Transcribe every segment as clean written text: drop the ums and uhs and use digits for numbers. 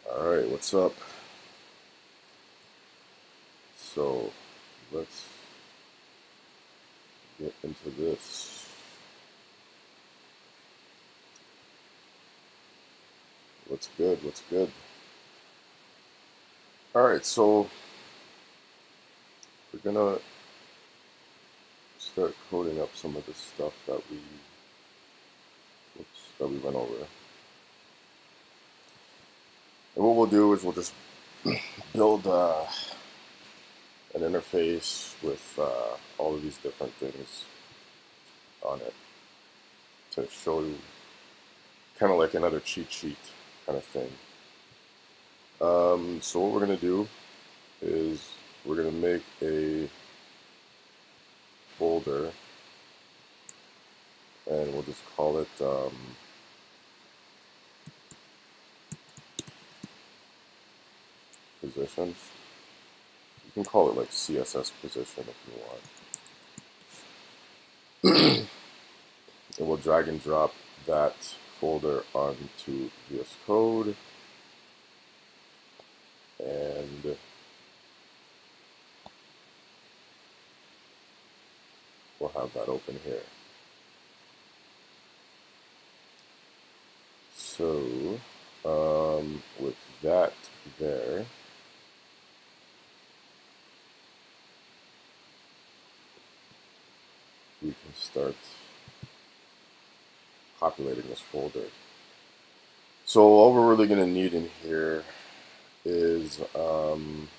Alright, what's up? So, let's get into this. What's good? What's good? Alright, so we're gonna start coding up some of the stuff that we went over. And what we'll do is we'll just build an interface with all of these different things on it to show you kind of like another cheat sheet kind of thing. So what we're gonna do is we're gonna make a folder and we'll just call it positions. You can call it like CSS position if you want. And we'll drag and drop that folder onto VS Code. And we'll have that open here. So with that there, we can start populating this folder. So all we're really going to need in here is an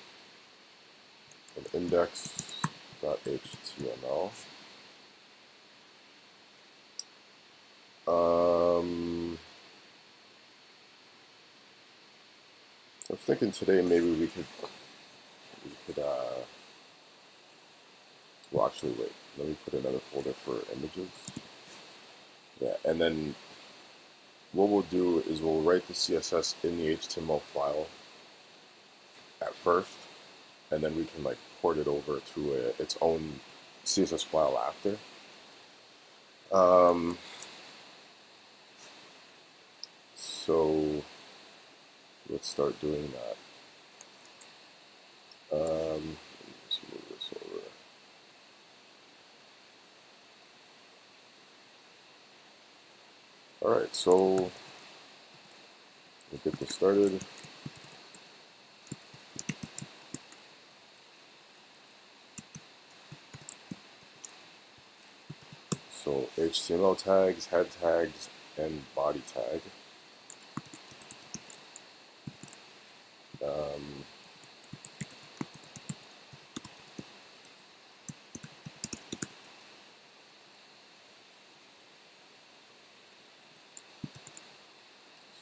index.html. I was thinking today maybe we could well, actually, wait. Let me put another folder for images. Yeah, and then what we'll do is we'll write the CSS in the HTML file at first, and then we can like port it over to its own CSS file after. So let's start doing that. Let's move this over. All right, so we'll get this started. So HTML tags, head tags, and body tag. So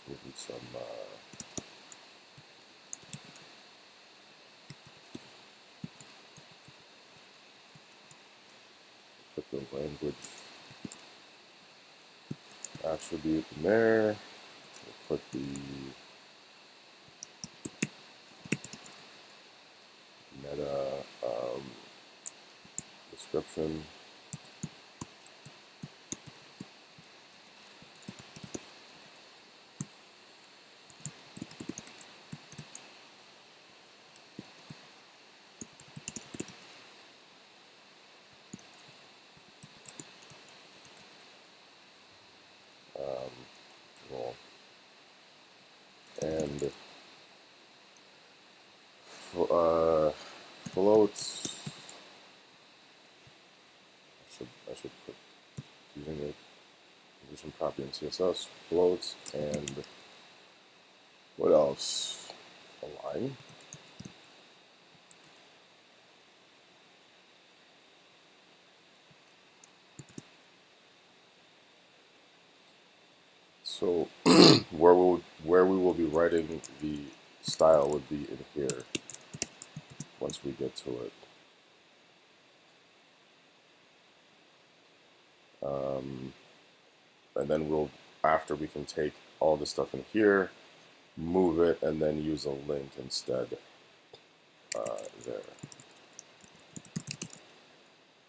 we'll do some put the language attribute in there. We'll put the meta description. Well, and floats. I should put using a position property in CSS floats and what else? Align. So where we will be writing the style would be in here once we get to it. And then after we can take all the stuff in here, move it, and then use a link instead there.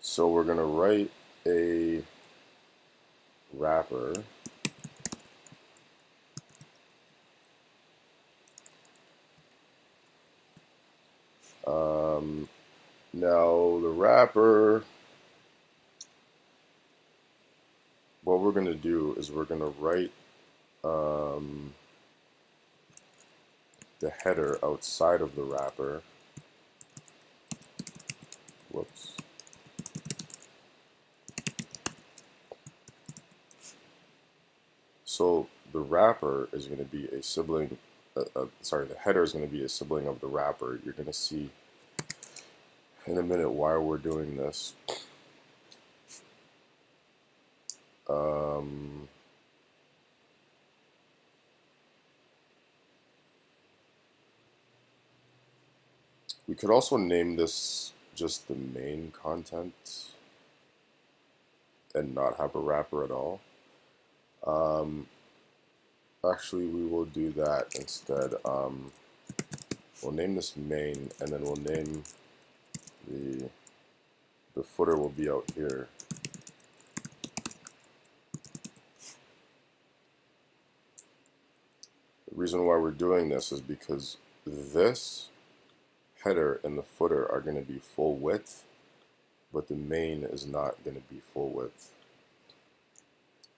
So we're going to write a wrapper Now the wrapper, what we're going to do is we're going to write the header outside of the wrapper. Whoops. So the wrapper is going to be a sibling, sorry, the header is going to be a sibling of the wrapper. You're going to see in a minute why we're doing this. We could also name this just the main content and not have a wrapper at all. Actually, we will do that instead. We'll name this main, and then we'll name the footer will be out here. The reason why we're doing this is because this header and the footer are going to be full width, but the main is not going to be full width.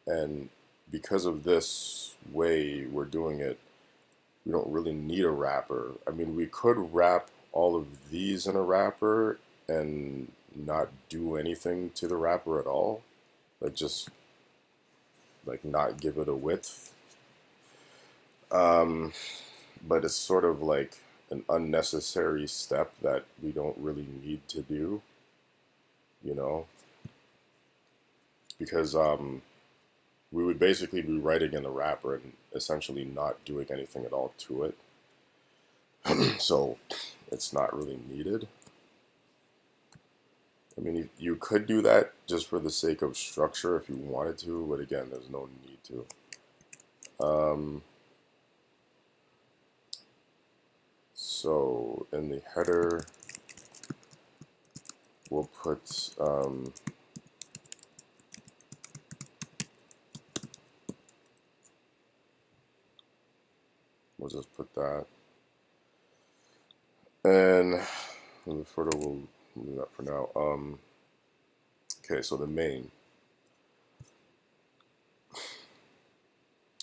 And because of this way we're doing it, we don't really need a wrapper. I mean, we could wrap all of these in a wrapper and not do anything to the wrapper at all, like just like not give it a width. But it's sort of like an unnecessary step that we don't really need to do, you know, because we would basically be writing in the wrapper and essentially not doing anything at all to it. So it's not really needed. I mean, you could do that just for the sake of structure if you wanted to, but again, there's no need to. So in the header, we'll put we'll just put that, and the footer we'll do that for now. Okay, so the main.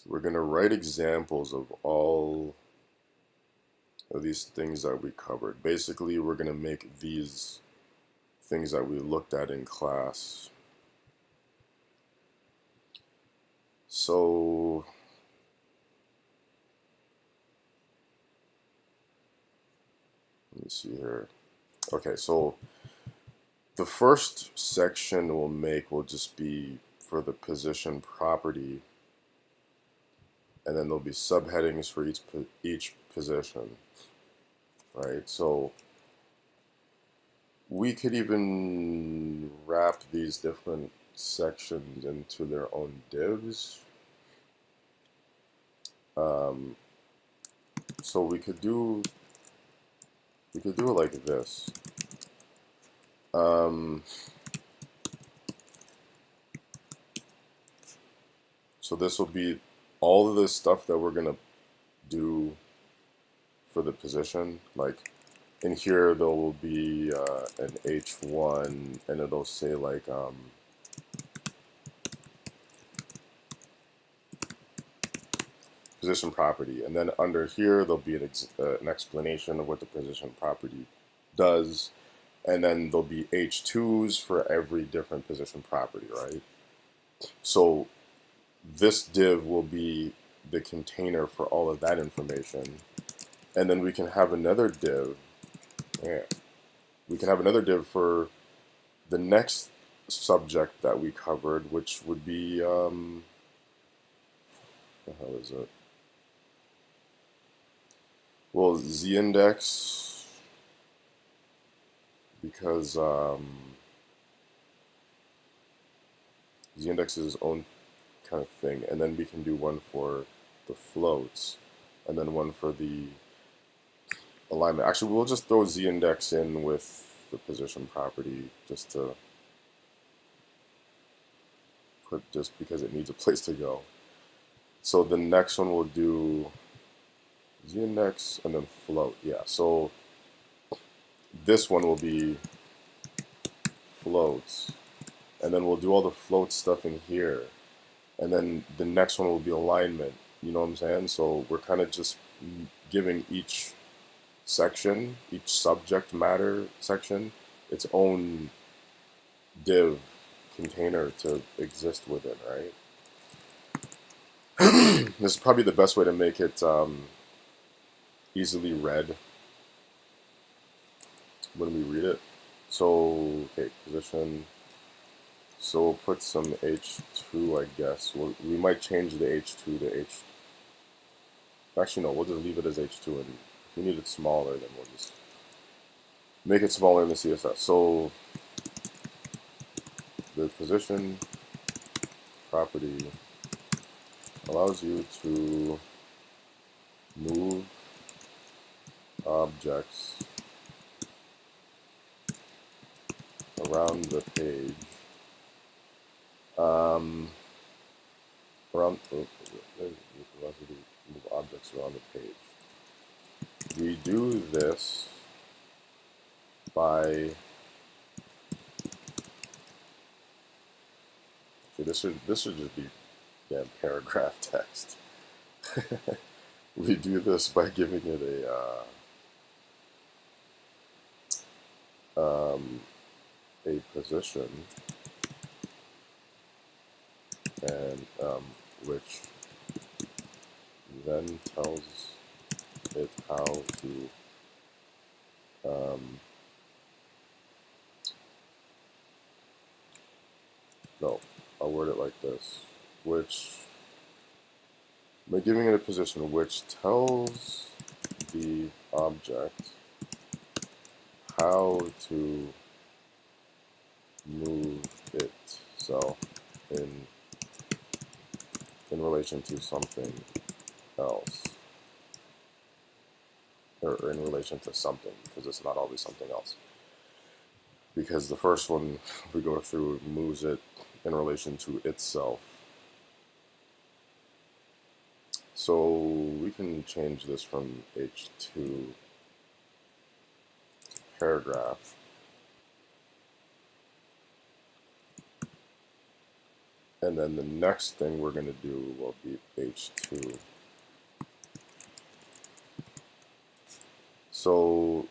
We're gonna write examples of all of these things that we covered. Basically, we're gonna make these things that we looked at in class. So let me see here. Okay, so the first section we'll make will just be for the position property, and then there'll be subheadings for each position, right? So we could even wrap these different sections into their own divs. So we could do it like this. So this will be all of the stuff that we're gonna do for the position. Like in here, there will be an H1, and it'll say like position property, and then under here there'll be an explanation of what the position property does, and then there'll be H2s for every different position property, right? So this div will be the container for all of that information, and then we can have another div. Yeah, we can have another div for the next subject that we covered, which would be what the hell is it? Well, z-index, because z-index is its own kind of thing, and then we can do one for the floats, and then one for the alignment. Actually, we'll just throw z-index in with the position property just to put, just because it needs a place to go. So the next one we'll do z-index and then float. Yeah, so this one will be floats, and then we'll do all the float stuff in here, and then the next one will be alignment. You know what I'm saying? So we're kind of just giving each section, each subject matter section, its own div container to exist within, right? This is probably the best way to make it easily read when we read it. So, okay, position. So we'll put some H2, I guess. We might change the H2 to H. Actually, no, we'll just leave it as H2, and if we need it smaller, then we'll just make it smaller in the CSS. So the position property allows you to move objects around the page. Allows you to move objects around the page. We do this by this should just be damn paragraph text. We do this by giving it a position and which then tells it how to no, I'll word it like this, which by giving it a position which tells the object how to move itself in relation to something else, or in relation to something, because it's not always something else. Because the first one we go through moves it in relation to itself. So we can change this from H2 to paragraph. And then the next thing we're going to do will be H2. So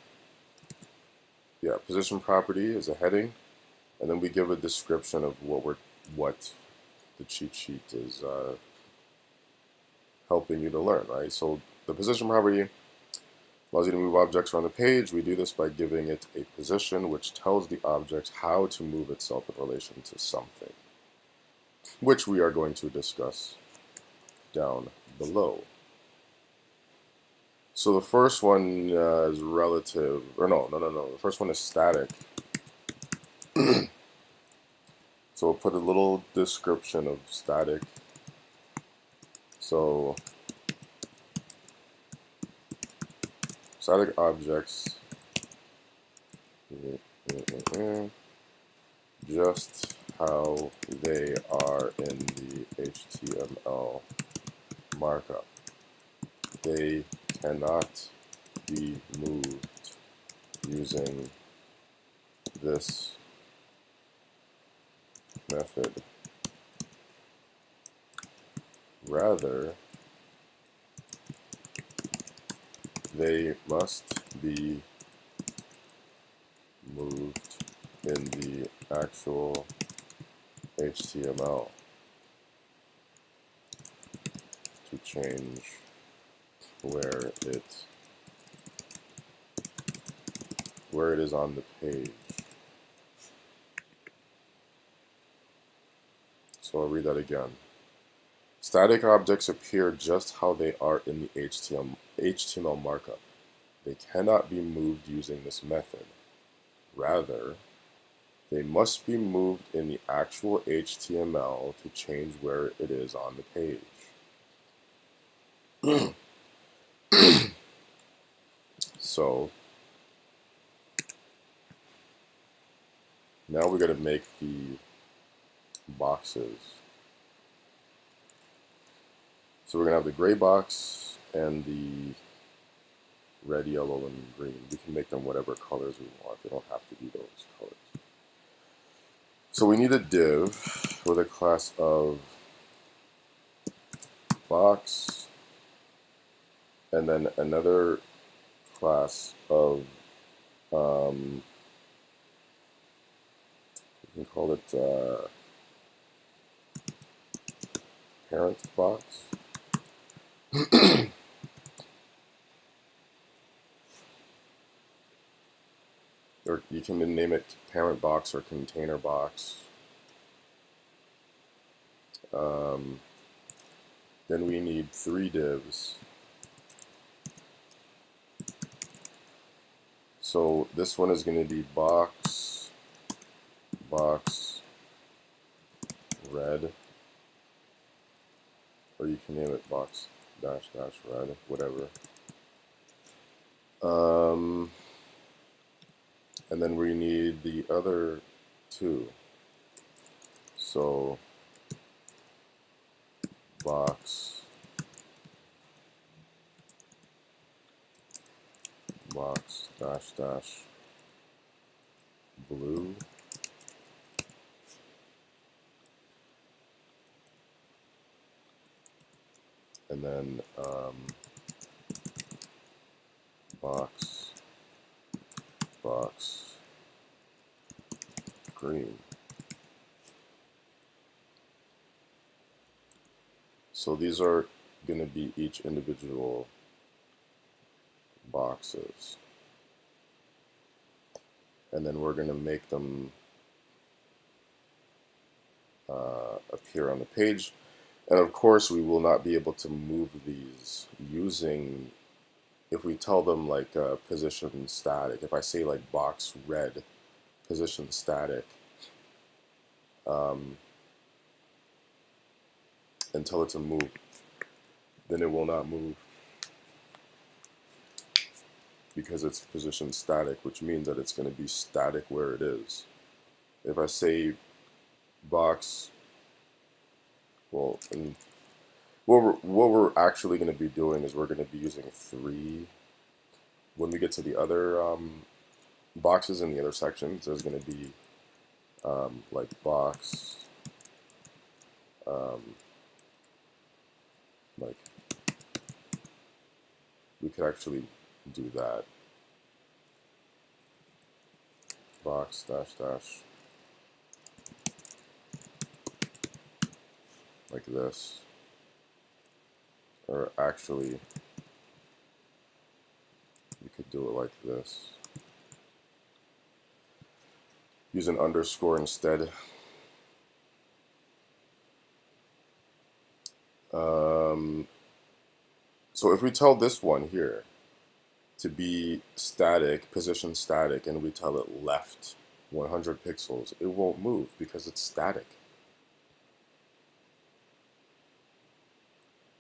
yeah, position property is a heading, and then we give a description of what the cheat sheet is helping you to learn, right? So the position property allows you to move objects around the page. We do this by giving it a position which tells the object how to move itself in relation to something, which we are going to discuss down below. So the first one is relative, or no. The first one is static. So we'll put a little description of static. So static objects, just how they are in the HTML markup. They cannot be moved using this method. Rather, they must be moved in the actual HTML to change where it is on the page. So I'll read that again. Static objects appear just how they are in the HTML markup. They cannot be moved using this method. Rather, they must be moved in the actual HTML to change where it is on the page. So now we're going to make the boxes. So we're going to have the gray box and the red, yellow, and green. We can make them whatever colors we want. They don't have to be those colors. So we need a div with a class of box, and then another class of, we can call it parent box. Or you can name it parent box or container box. Then we need 3 divs. So this one is going to be box, box, red, or you can name it box dash dash red, whatever. And then we need the other 2. So box, box dash dash blue, and then box, box green. So these are going to be each individual boxes. And then we're going to make them appear on the page. And of course, we will not be able to move these using, if we tell them like position static, if I say like box red, position static, and tell it to move, then it will not move because it's position static, which means that it's going to be static where it is. If I say box, well, what we're actually going to be doing is we're going to be using 3. When we get to the other boxes in the other sections, there's going to be like box, like we could actually do that. Box dash dash like this, or actually we could do it like this. Use an underscore instead. So if we tell this one here to be static, position static, and we tell it left 100 pixels, it won't move because it's static.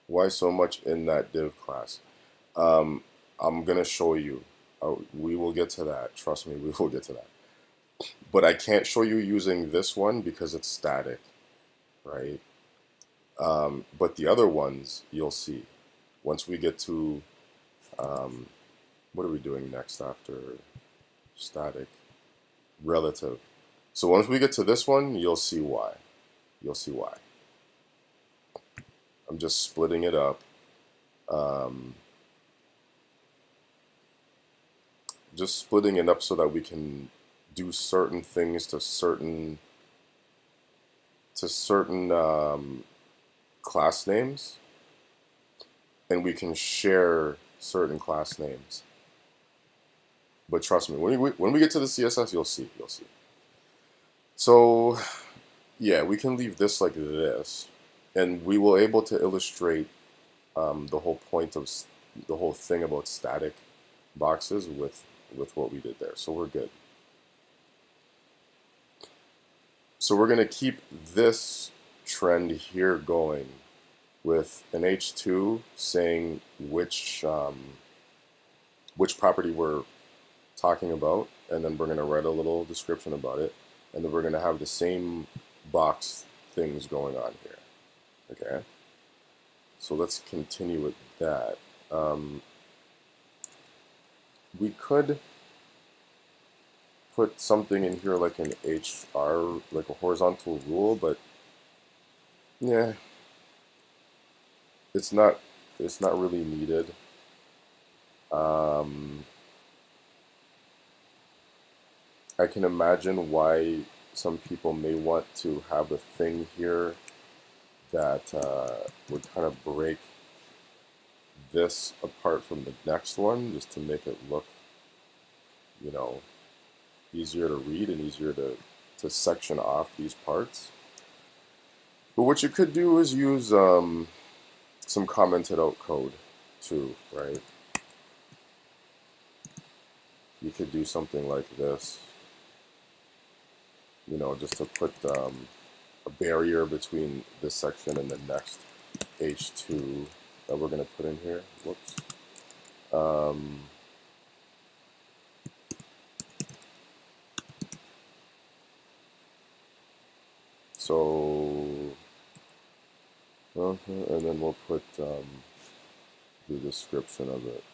Why so much in that div class? I'm going to show you. We will get to that. Trust me, we will get to that. But I can't show you using this one because it's static, right? But the other ones, you'll see. Once we get to, what are we doing next after static? Relative. So once we get to this one, you'll see why. You'll see why. I'm just splitting it up. Just splitting it up so that we can do certain things to certain class names, and we can share certain class names. But trust me, when we get to the CSS, you'll see. You'll see. So yeah, we can leave this like this, and we will able to illustrate the whole point of the whole thing about static boxes with what we did there. So we're good. So we're going to keep this trend here going with an H2 saying which property we're talking about, and then we're going to write a little description about it, and then we're going to have the same box things going on here. Okay, so let's continue with that. we could put something in here like an HR, like a horizontal rule, but yeah, it's not it's not really needed. Um, I can imagine why some people may want to have a thing here that would kind of break this apart from the next one, just to make it look, you know, easier to read and easier to section off these parts. But what you could do is use some commented out code too, right? You could do something like this, you know, just to put a barrier between this section and the next H2 that we're going to put in here. Whoops. Um, so, okay, and then we'll put the description of it.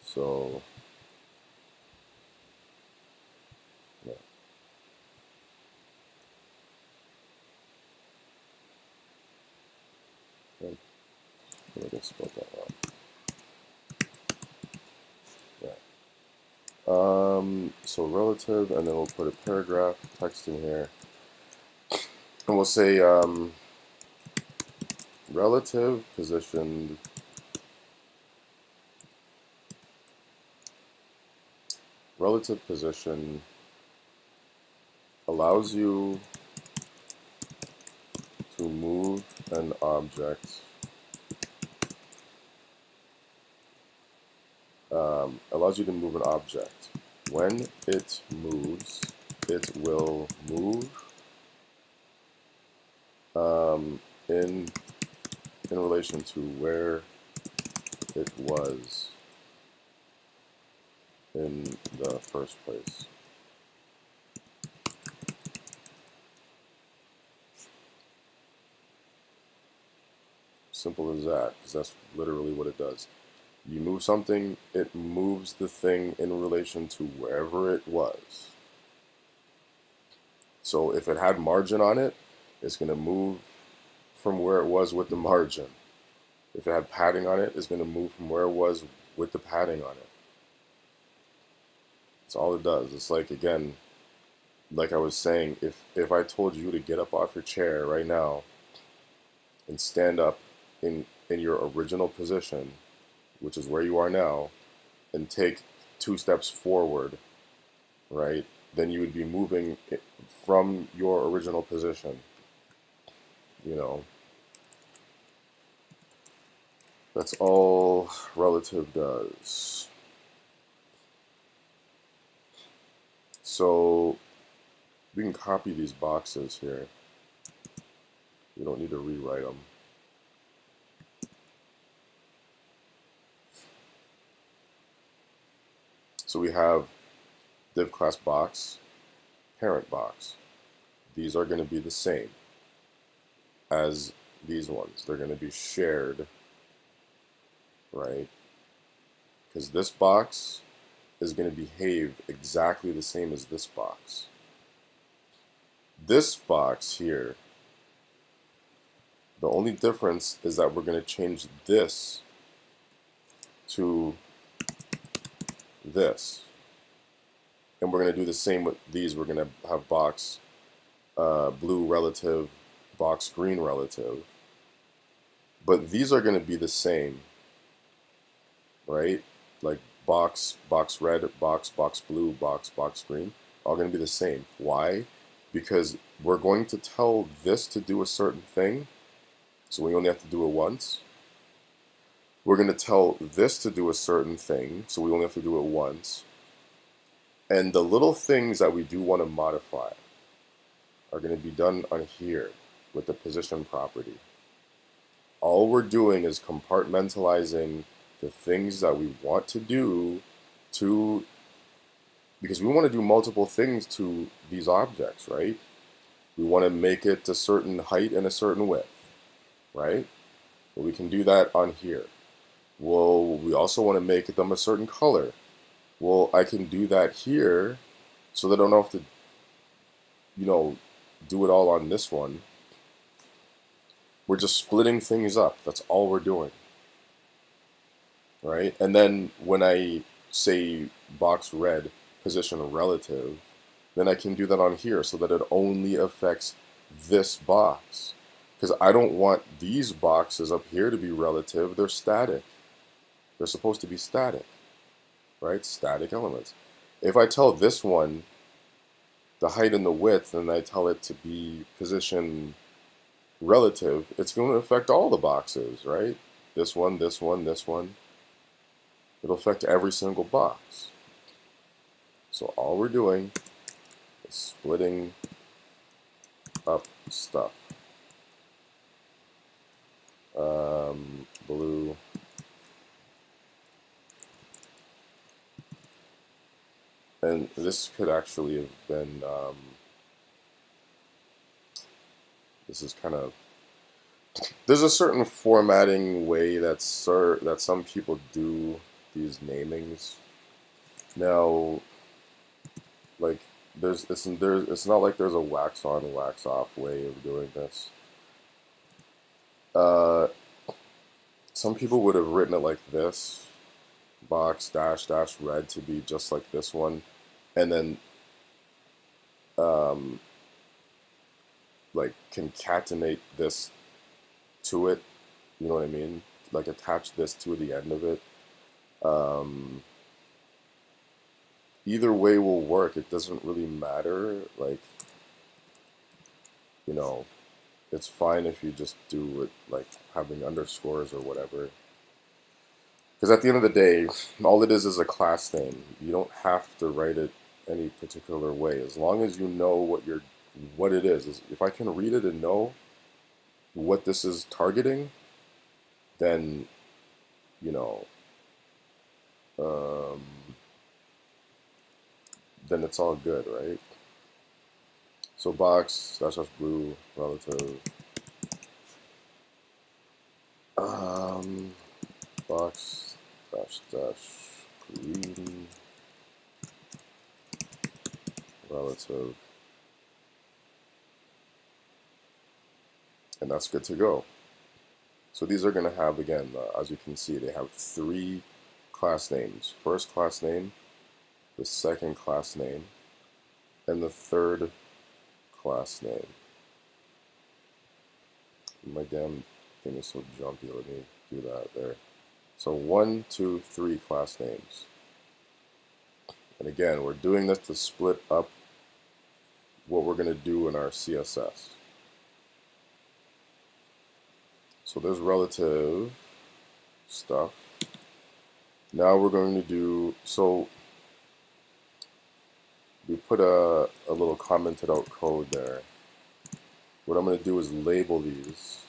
So, yeah. Okay. I just spelled that wrong. Yeah. So relative, and then we'll put a paragraph text in here, and we'll say relative positioned relative position allows you to move an object, allows you to move an object. When it moves, it will move in relation to where it was in the first place. Simple as that, because that's literally what it does. You move something, it moves the thing in relation to wherever it was. So if it had margin on it, it's going to move from where it was with the margin. If it had padding on it, it's going to move from where it was with the padding on it. That's all it does. It's like, again, like I was saying, if I told you to get up off your chair right now and stand up in your original position, which is where you are now, and take 2 steps forward, right, then you would be moving from your original position. You know, that's all relative does. So we can copy these boxes here. We don't need to rewrite them. So we have div class box, parent box. These are going to be the same as these ones. They're going to be shared, right? Because this box is going to behave exactly the same as this box. This box here, the only difference is that we're going to change this to this. And we're going to do the same with these. We're going to have box blue relative, box green relative. But these are going to be the same, right? Like box red, box blue, box green, all going to be the same. Why? Because we're going to tell this to do a certain thing, so we only have to do it once. We're going to tell this to do a certain thing, so we only have to do it once. And the little things that we do want to modify are going to be done on here with the position property. All we're doing is compartmentalizing the things that we want to do to, because we want to do multiple things to these objects, right? We want to make it a certain height and a certain width, right? Well, we can do that on here. Well, we also want to make them a certain color. Well, I can do that here so that I don't have to, you know, do it all on this one. We're just splitting things up. That's all we're doing, right? And then when I say box red position relative, then I can do that on here so that it only affects this box. Because I don't want these boxes up here to be relative. They're static. They're supposed to be static, right? Static elements. If I tell this one the height and the width and I tell it to be position relative, it's going to affect all the boxes, right? This one, this one, this one. It'll affect every single box. So all we're doing is splitting up stuff. Blue. And this could actually have been, this is kind of, there's a certain formatting way that some people do these namings. Now, like, it's not like there's a wax on, wax off way of doing this. Some people would have written it like this, box dash dash red to be just like this one, and then like concatenate this to it. You know what I mean? Like attach this to the end of it. Either way will work. It doesn't really matter. Like, you know, it's fine if you just do it like having underscores or whatever. Because at the end of the day, all it is a class name. You don't have to write it any particular way. As long as you know what it is. If I can read it and know what this is targeting, then, you know, um, then it's all good, right? So box dash dash blue relative. Box dash dash green relative, and that's good to go. So these are going to have, again, as you can see, they have 3 class names. First class name, the second class name, and the third class name. My damn thing is so jumpy. Let me do that there. So 1, 2, 3 class names. And again, we're doing this to split up what we're going to do in our CSS. So there's relative stuff. Now we're going to do, so we put a little commented out code there. What I'm going to do is label these,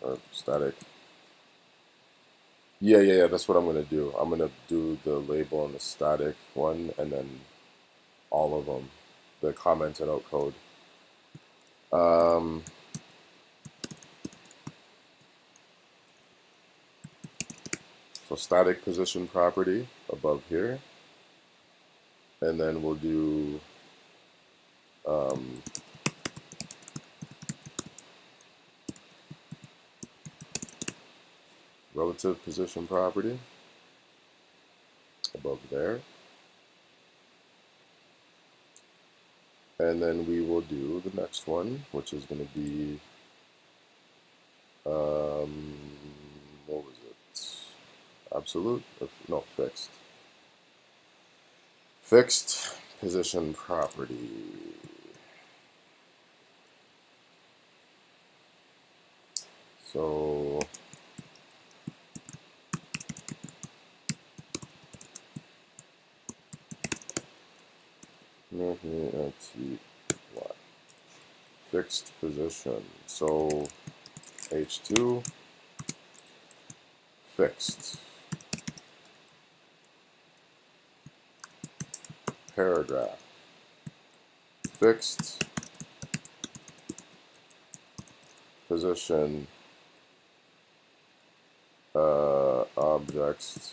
or static. Yeah, that's what I'm going to do. I'm going to do the label on the static one, and then all of them, the commented out code. So static position property above here, and then we'll do relative position property above there, and then we will do the next one, which is going to be what was it? Absolute? No, fixed. Fixed position property. So fixed position. So H2 fixed. Paragraph. Fixed position objects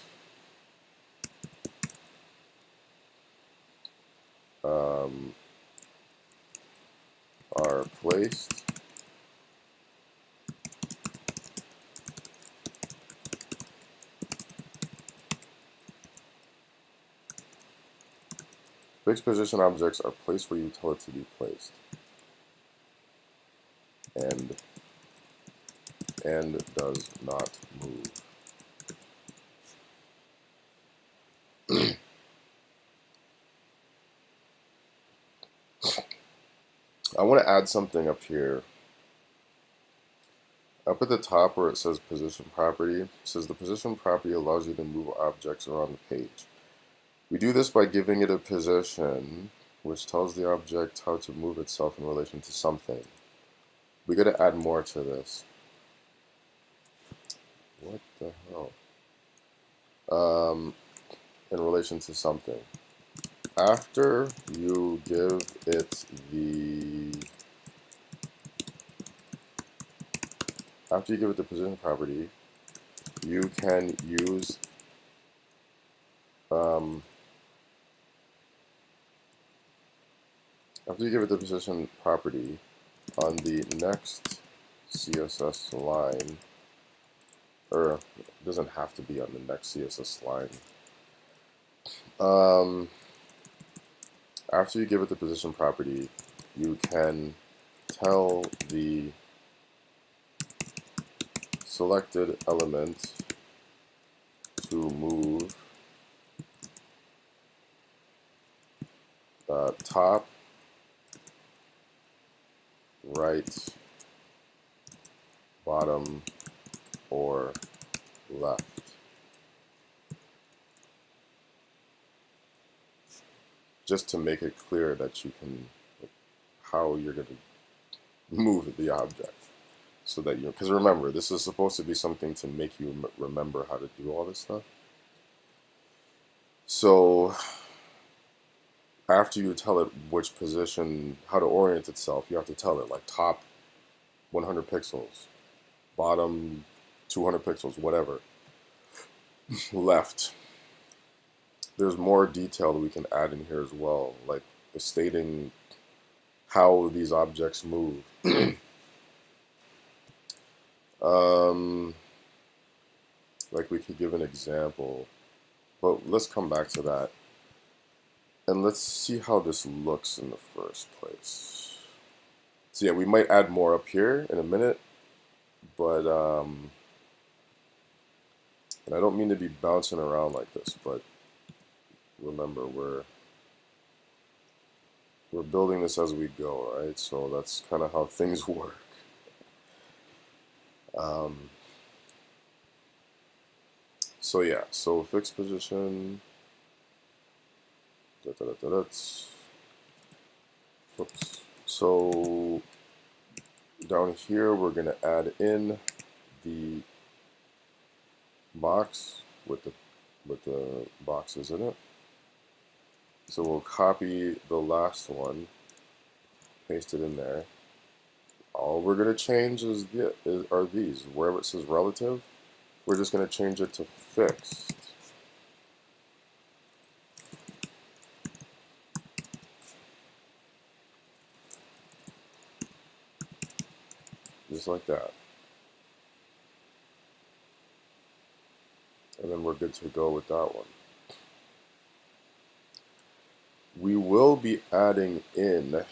are placed fixed position objects are placed where you tell it to be placed, and does not move. I want to add something up here. Up at the top where it says position property, it says the position property allows you to move objects around the page. We do this by giving it a position which tells the object how to move itself in relation to something. We got to add more to this. What the hell? In relation to something. After you give it the position property, you can use after you give it the position property on the next CSS line, or it doesn't have to be on the next CSS line. After you give it the position property, you can tell the selected element to move top, right, bottom, or left. Just to make it clear that you can, how you're going to move the object. So that because remember, this is supposed to be something to make you remember how to do all this stuff. So after you tell it which position, how to orient itself, you have to tell it like top 100 pixels, bottom 200 pixels, whatever, left. There's more detail that we can add in here as well, like stating how these objects move. Like we could give an example, but let's come back to that. And let's see how this looks in the first place. So yeah, we might add more up here in a minute, but and I don't mean to be bouncing around like this, but remember we're building this as we go, right? So that's kind of how things work. So yeah, so fixed position. Oops. So down here we're gonna add in the box with the boxes in it. So we'll copy the last one, paste it in there. All we're gonna change are these. Wherever it says relative, we're just gonna change it to fixed. Just like that. And then we're good to go with that one. We will be adding in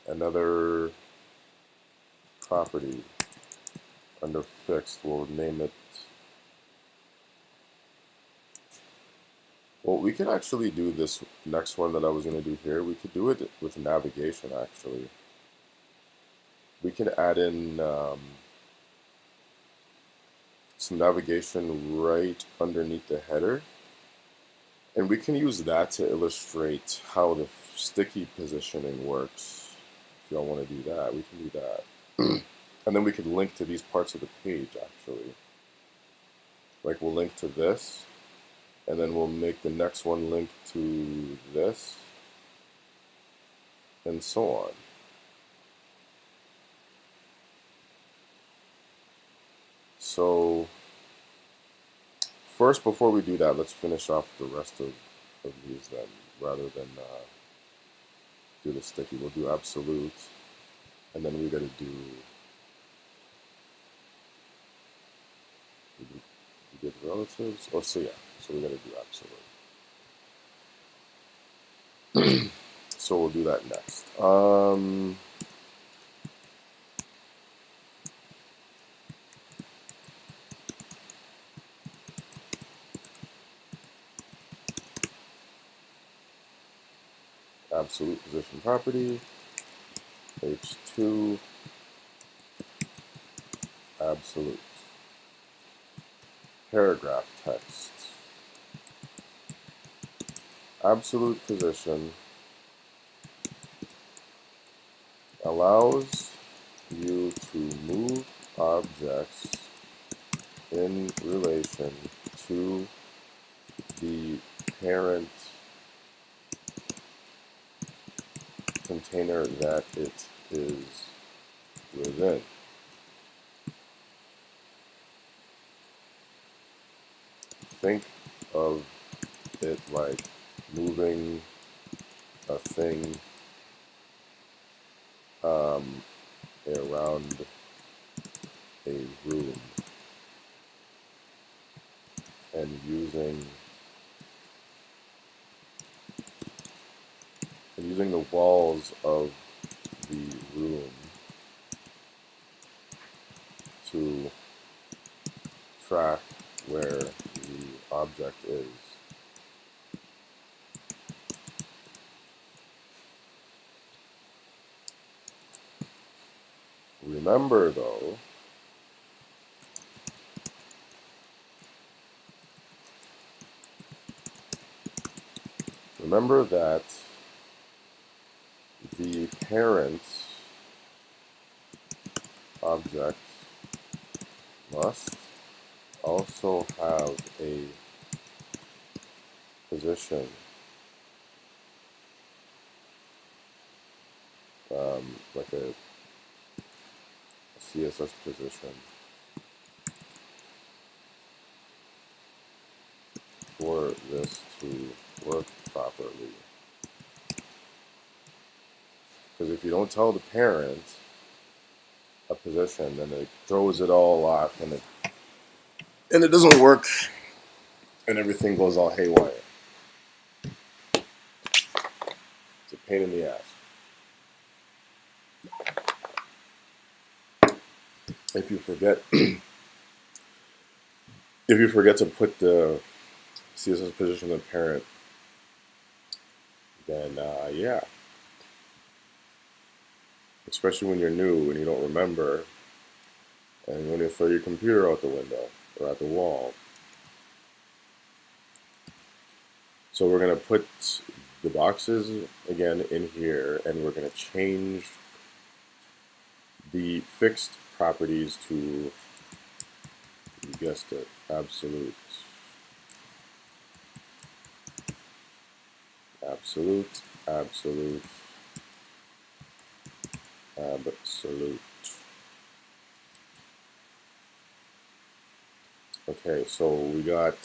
another property under fixed. We'll name it. Well, we could actually do this next one that I was going to do here. We could do it with navigation, actually. We can add in some navigation right underneath the header. And we can use that to illustrate how the sticky positioning works. If y'all want to do that, we can do that. And then we could link to these parts of the page, actually. Like we'll link to this, and then we'll make the next one link to this, and so on. so first, before we do that, let's finish off the rest of these then, rather than do the sticky. We'll do absolute, and then we got to do, we did relatives. Oh, so yeah, so we got to do absolute. So we'll do that next. Absolute position property, h2, absolute. Paragraph text. Absolute position allows you to move objects in relation to the parent container that it is within. Think of it like moving a thing around a room and using the walls of the room to track where the object is. Remember though, that the parent object must also have a position, like a CSS position for this to work properly. Because if you don't tell the parent a position, then it throws it all off, and it doesn't work, and everything goes all haywire. It's a pain in the ass. If you forget, to put the CSS position in the parent, then yeah. Especially when you're new and you don't remember, and you want to throw your computer out the window or out the wall. So we're going to put the boxes again in here, and we're going to change the fixed properties to, you guessed it, absolute. Absolute, absolute, absolute. Okay, so we got,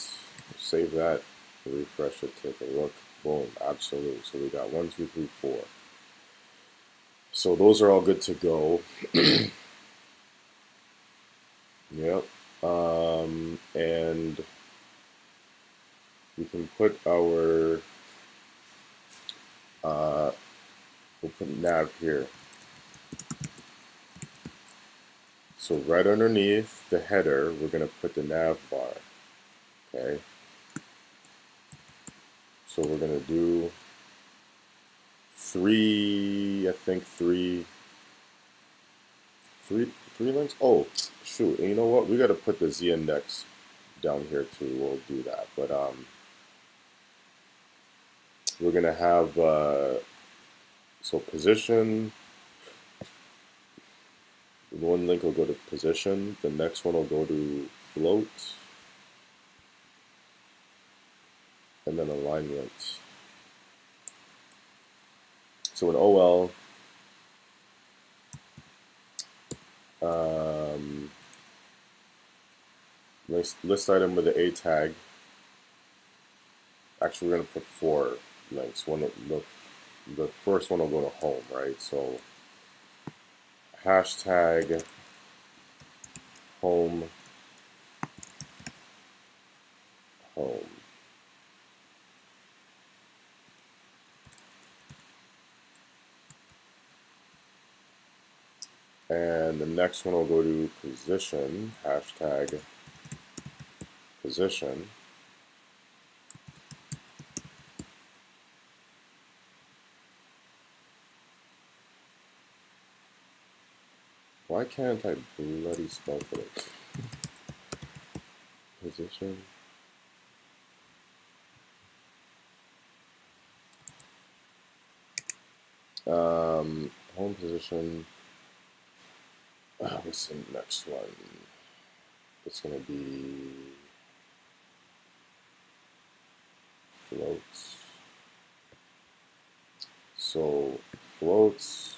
save that, refresh it, take a look, boom, absolute. So we got 1, 2, 3, 4. So those are all good to go. Yep. And we can put our, we'll put nav here. So right underneath the header, we're going to put the nav bar. Okay. So we're going to do three links. Oh, shoot. And you know what? We got to put the Z index down here too. We'll do that. But we're going to have, so position. One link will go to position. The next one will go to float. And then alignment. So in OL, list item with the A tag. Actually, we're going to put 4 links. The first one will go to home, right? So hashtag home. And the next one will go to position, hashtag position. Why can't I bloody spell for it? Position. Home position. What's the next one? It's gonna be floats. So floats.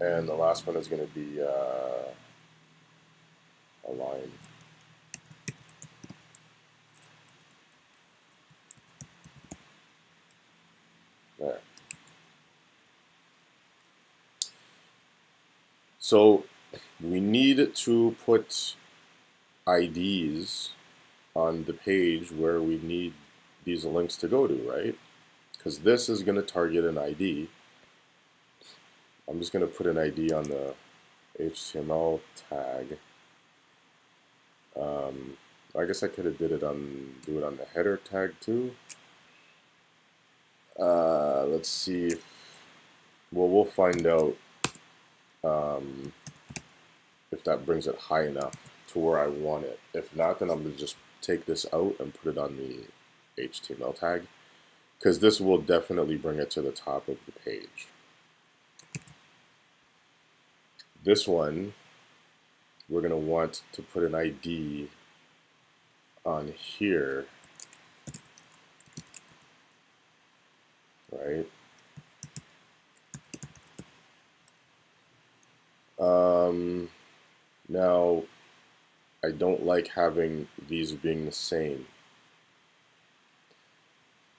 And the last one is going to be a line. There. So we need to put IDs on the page where we need these links to go to, right? Because this is going to target an ID. I'm just going to put an ID on the HTML tag. I guess I could have do it on the header tag too. Let's see. Well, we'll find out if that brings it high enough to where I want it. If not, then I'm going to just take this out and put it on the HTML tag, because this will definitely bring it to the top of the page. This one, we're going to want to put an ID on here, right? Now, I don't like having these being the same.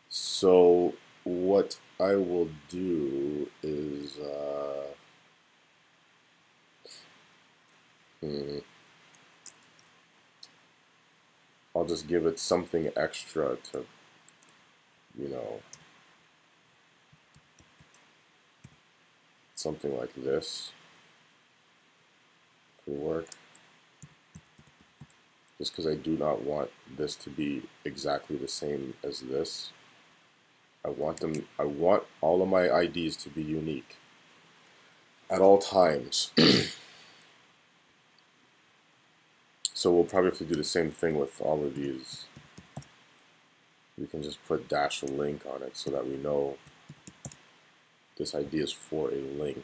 So what I will do is, I'll just give it something extra to, something like this could work. Just because I do not want this to be exactly the same as this. I want all of my IDs to be unique at all times. So we'll probably have to do the same thing with all of these. We can just put dash a link on it so that we know this ID is for a link.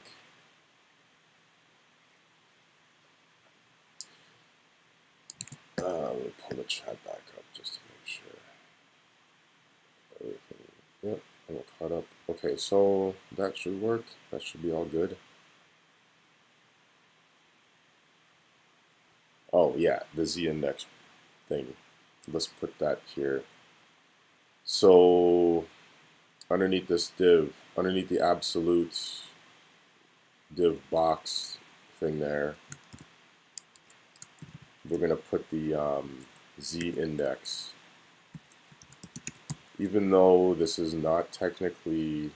Let me pull the chat back up just to make sure everything. Yep, I'm caught up. Okay, so that should work. That should be all good. Oh yeah, the z-index thing. Let's put that here. So underneath this div, underneath the absolute div box thing there, we're going to put the z-index. Even though this is not technically,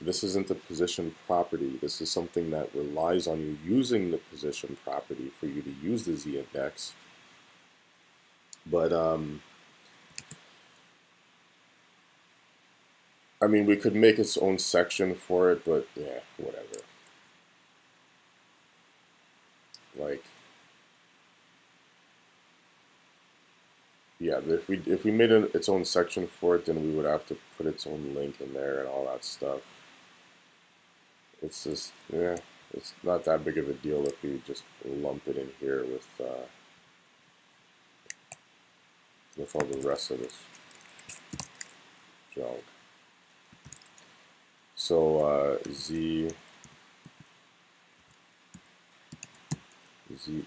this isn't a position property, this is something that relies on you using the position property for you to use the z-index. But, I mean, we could make its own section for it, but yeah, whatever. Like, yeah, if we made its own section for it, then we would have to put its own link in there and all that stuff. It's just, yeah. it's not that big of a deal if we just lump it in here with all the rest of this junk. So z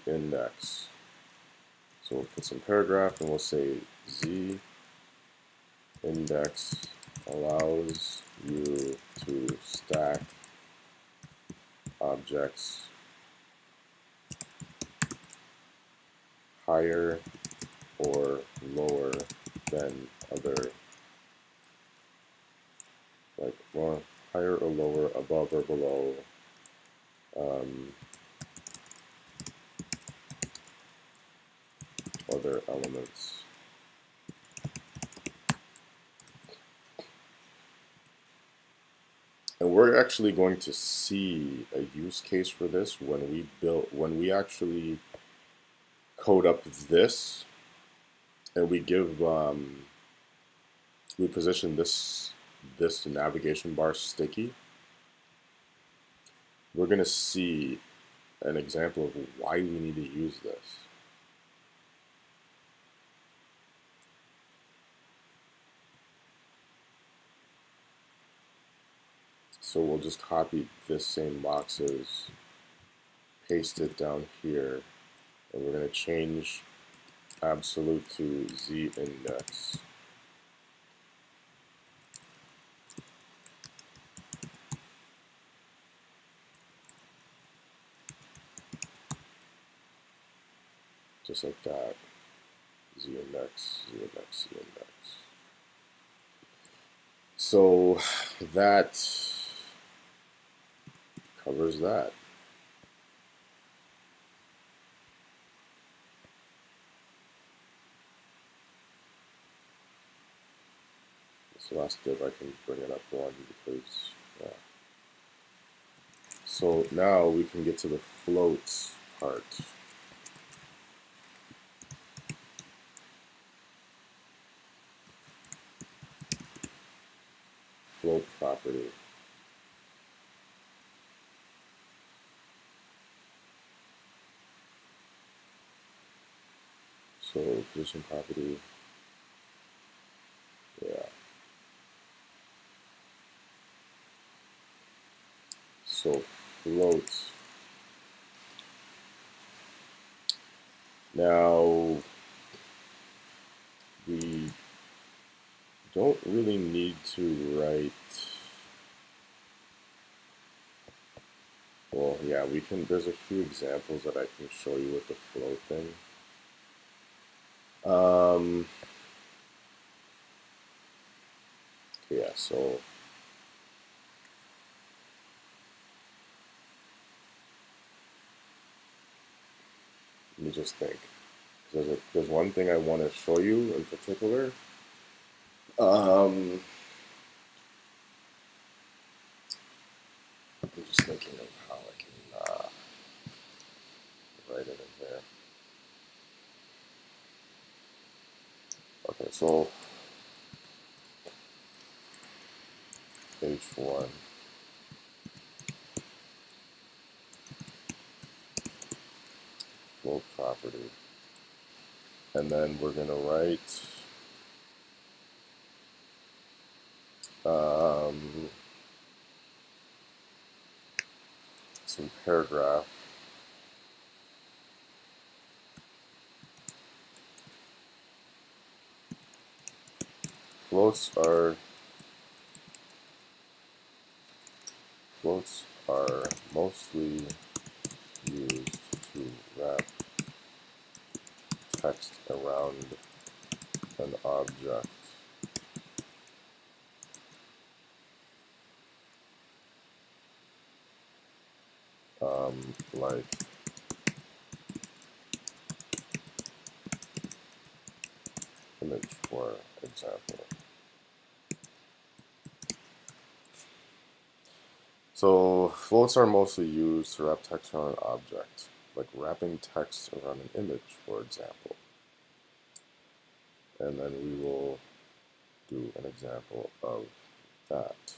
index. So we'll put some paragraph and we'll say z index allows you to stack objects higher or lower than other, like more higher or lower, above or below other elements. And we're actually going to see a use case for this when we actually code up this and we give we position this navigation bar sticky. We're going to see an example of why we need to use this. So we'll just copy this same boxes, paste it down here, and we're going to change absolute to z index. Just like that. Z index, Z index, Z index. So that covers that. This last div I can bring it up one because, yeah. So now we can get to the floats part. Float property. So position property, yeah. So float. Now we don't really need to write. Well, yeah, we can. There's a few examples that I can show you with the float thing. Yeah, so let me just think. There's one thing I want to show you in particular. I'm just thinking of how I can write it in there. Okay, so page 1. Float property. And then we're going to write some paragraph. Floats are mostly used to wrap text around an object. Like image, for example. So floats are mostly used to wrap text around an object, like wrapping text around an image, for example. And then we will do an example of that.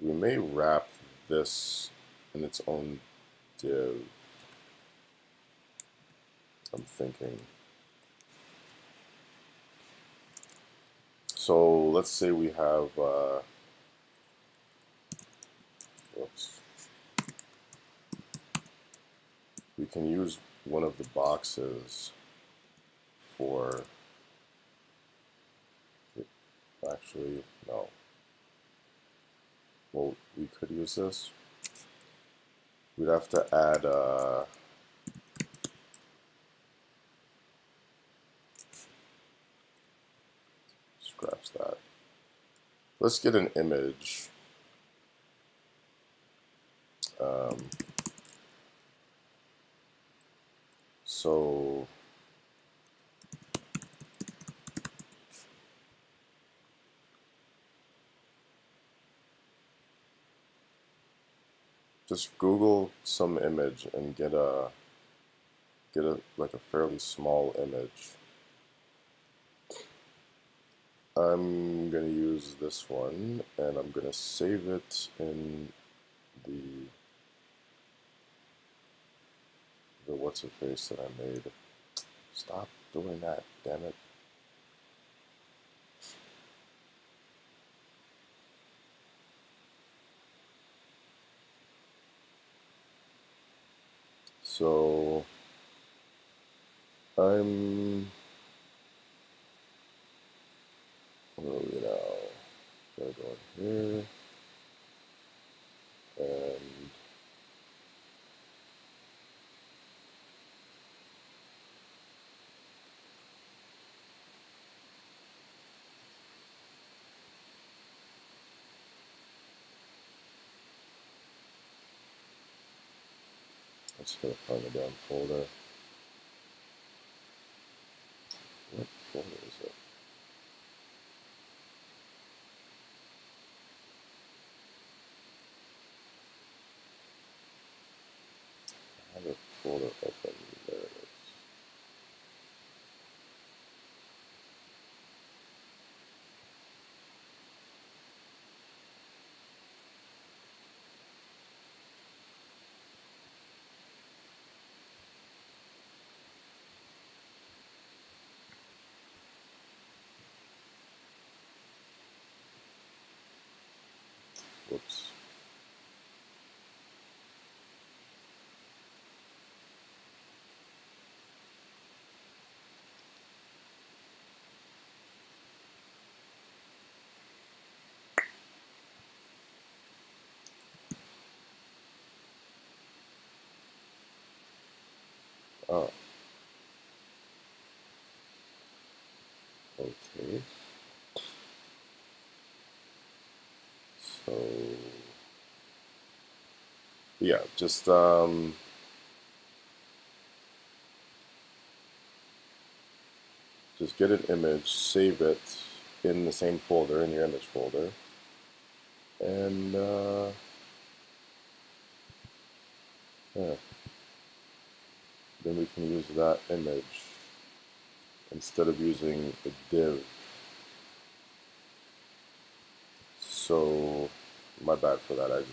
We may wrap this in its own div. I'm thinking. So let's say we have, whoops. We can use one of the boxes for, actually, no. Well, we could use this. We'd have to add, scratch that. Let's get an image. So just Google some image and get a like a fairly small image. I'm gonna use this one and I'm gonna save it in the what's it face that I made. Stop doing that, damn it. So I'm where are we now? Gonna go in here and let's go find the damn folder. What folder is it? I have a folder open. There it is. Whoops. Oh, okay. So yeah, just get an image, save it in the same folder, in your image folder, and yeah, then we can use that image instead of using the div. So my bad for that.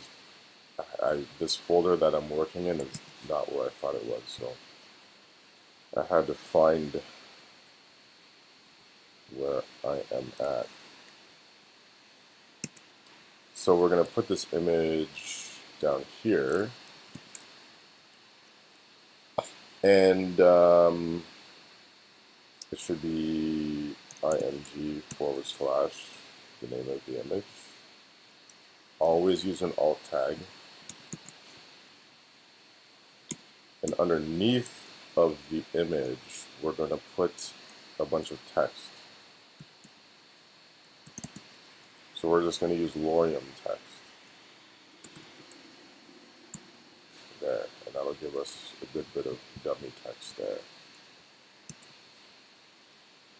This folder that I'm working in is not where I thought it was, so I had to find where I am at. So we're going to put this image down here, and it should be img / the name of the image. Always use an alt tag. And underneath of the image, we're going to put a bunch of text. So we're just going to use lorium text. There, and that'll give us a good bit of dummy text there.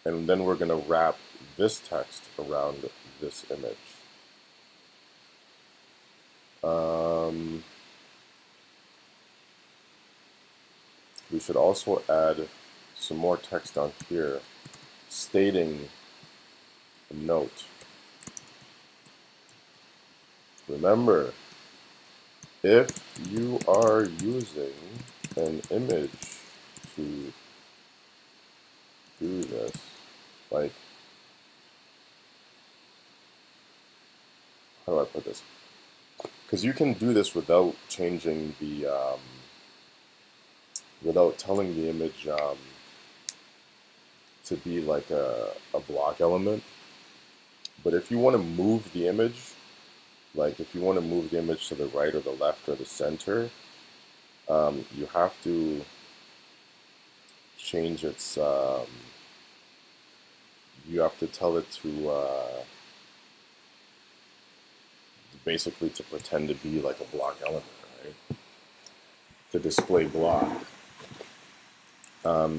And then we're going to wrap this text around this image. We should also add some more text down here stating a note. Remember, if you are using an image to do this, like, how do I put this? Because you can do this without changing the, without telling the image to be like a block element. But if you want to move the image, like if you want to move the image to the right or the left or the center, you have to change its, you have to tell it to basically to pretend to be like a block element, right? To display block.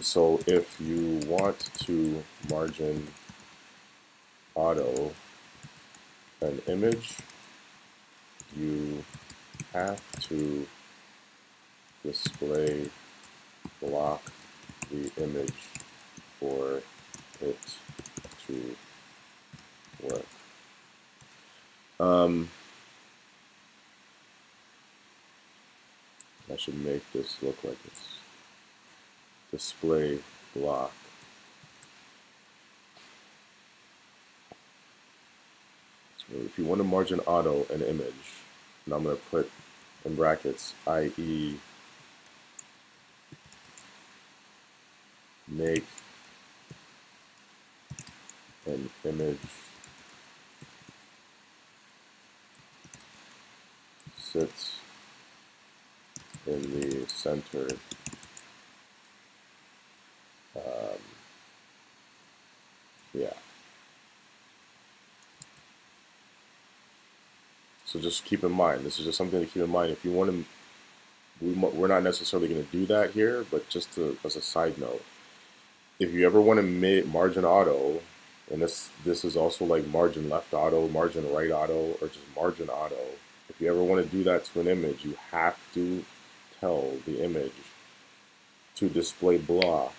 So if you want to margin auto an image, you have to display block the image for it to work. I should make this look like this. Display block. If you want to margin auto an image, and I'm going to put in brackets, i.e. make an image sits in the center, yeah. So just keep in mind, this is just something to keep in mind. If you want to, we're not necessarily going to do that here, but just as a side note, if you ever want to margin auto, and this is also like margin left auto, margin right auto, or just margin auto, if you ever want to do that to an image, you have to tell the image to display block,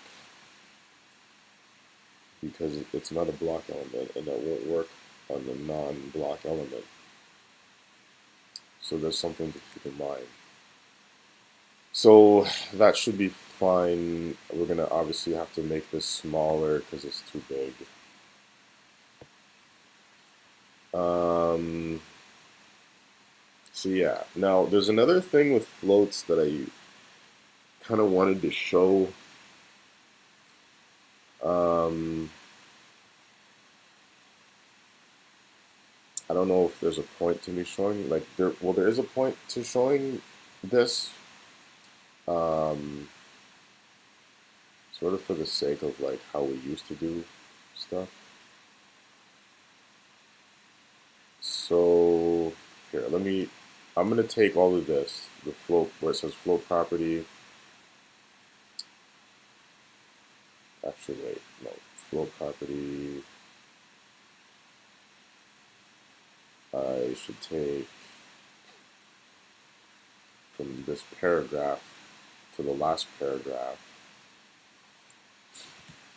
because it's not a block element, and that won't work on the non-block element. So there's something to keep in mind. So that should be fine. We're going to obviously have to make this smaller because it's too big. So yeah, now there's another thing with floats that I kind of wanted to show. I don't know if there's a point to me showing, like, there is a point to showing this, sort of for the sake of like how we used to do stuff. So here, I'm gonna take all of this, the float, where it says float property. Actually, wait, no, float property. I should take from this paragraph to the last paragraph,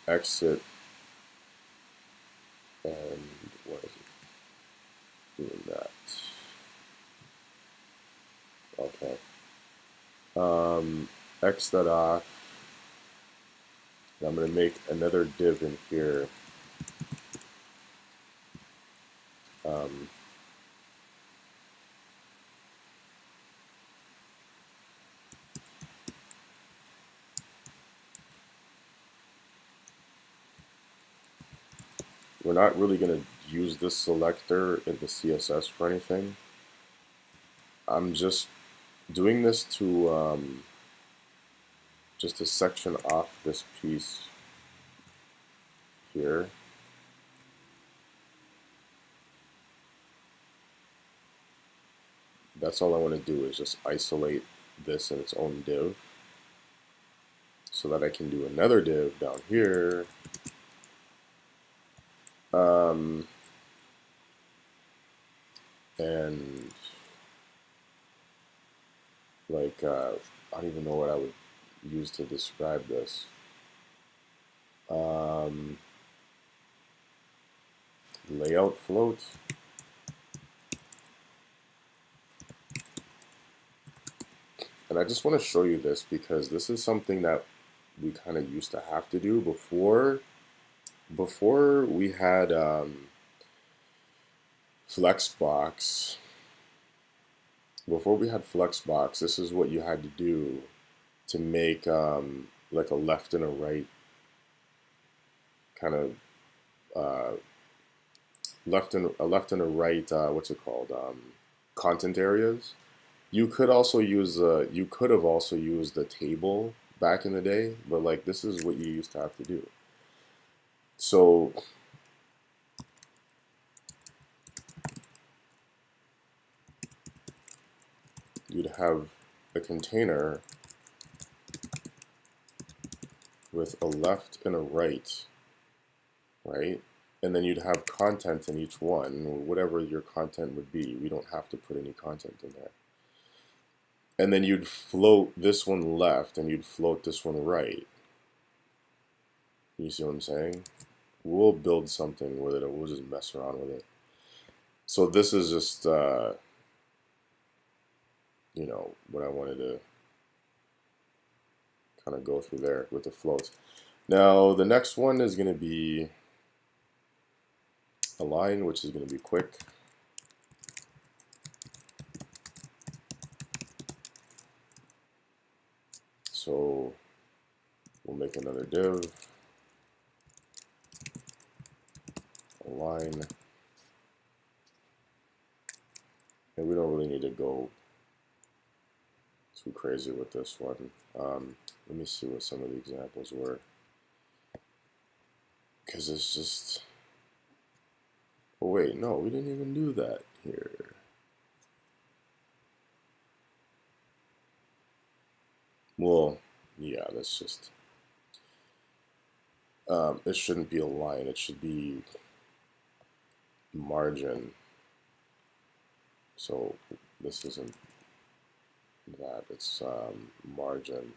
exit, and what is it doing that? Okay. X that off. And I'm going to make another div in here. We're not really going to use this selector in the CSS for anything. I'm just doing this to just to section off this piece here. That's all I want to do, is just isolate this in its own div so that I can do another div down here. And like, I don't even know what I would use to describe this. Layout float. And I just want to show you this because this is something that we kind of used to have to do before we had Flexbox. Before we had Flexbox, this is what you had to do to make like a left and a right kind of left and a right what's it called content areas. You could have also used a table back in the day, but like this is what you used to have to do. So you'd have a container with a left and a right, right? And then you'd have content in each one, or whatever your content would be. We don't have to put any content in there. And then you'd float this one left and you'd float this one right. You see what I'm saying? We'll build something with it and we'll just mess around with it. So this is just, you know, what I wanted to kind of go through there with the floats. Now, the next one is going to be a line, which is going to be quick. So we'll make another div, a line, and we don't really need to go too crazy with this one. Let me see what some of the examples were, because it's just, oh wait, no, we didn't even do that here. Well, yeah, that's just, it shouldn't be a line, it should be margin. So this isn't that, it's margin.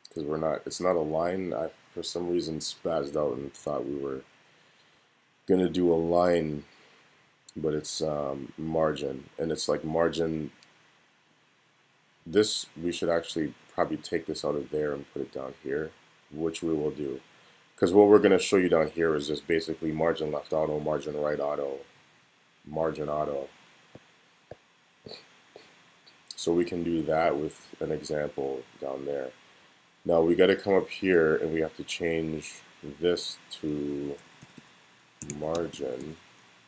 Because we're not, it's not a line. I, for some reason, spazzed out and thought we were going to do a line, but it's margin. And it's like margin. This, we should actually probably take this out of there and put it down here, which we will do. Because what we're going to show you down here is just basically margin left auto, margin right auto, margin auto. So we can do that with an example down there. Now we got to come up here and we have to change this to margin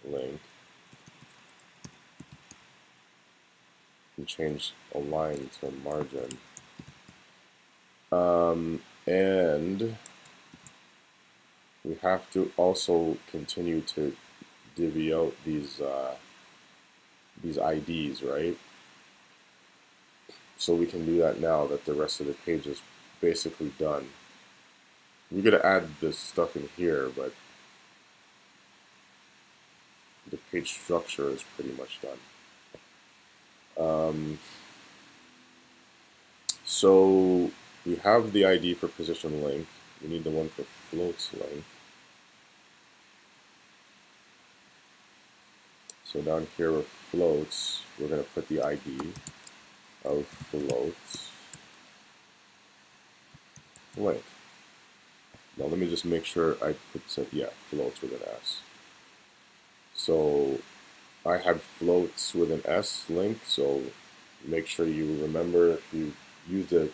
link and change a line to margin. And we have to also continue to divvy out these IDs, right? So we can do that now that the rest of the page is basically done. We're going to add this stuff in here, but the page structure is pretty much done. So we have the ID for position link. We need the one for floats link. So down here with floats, we're going to put the ID of floats link. Now let me just make sure I put some, yeah, floats with an S. So I had floats with an S link, so make sure you remember if you use the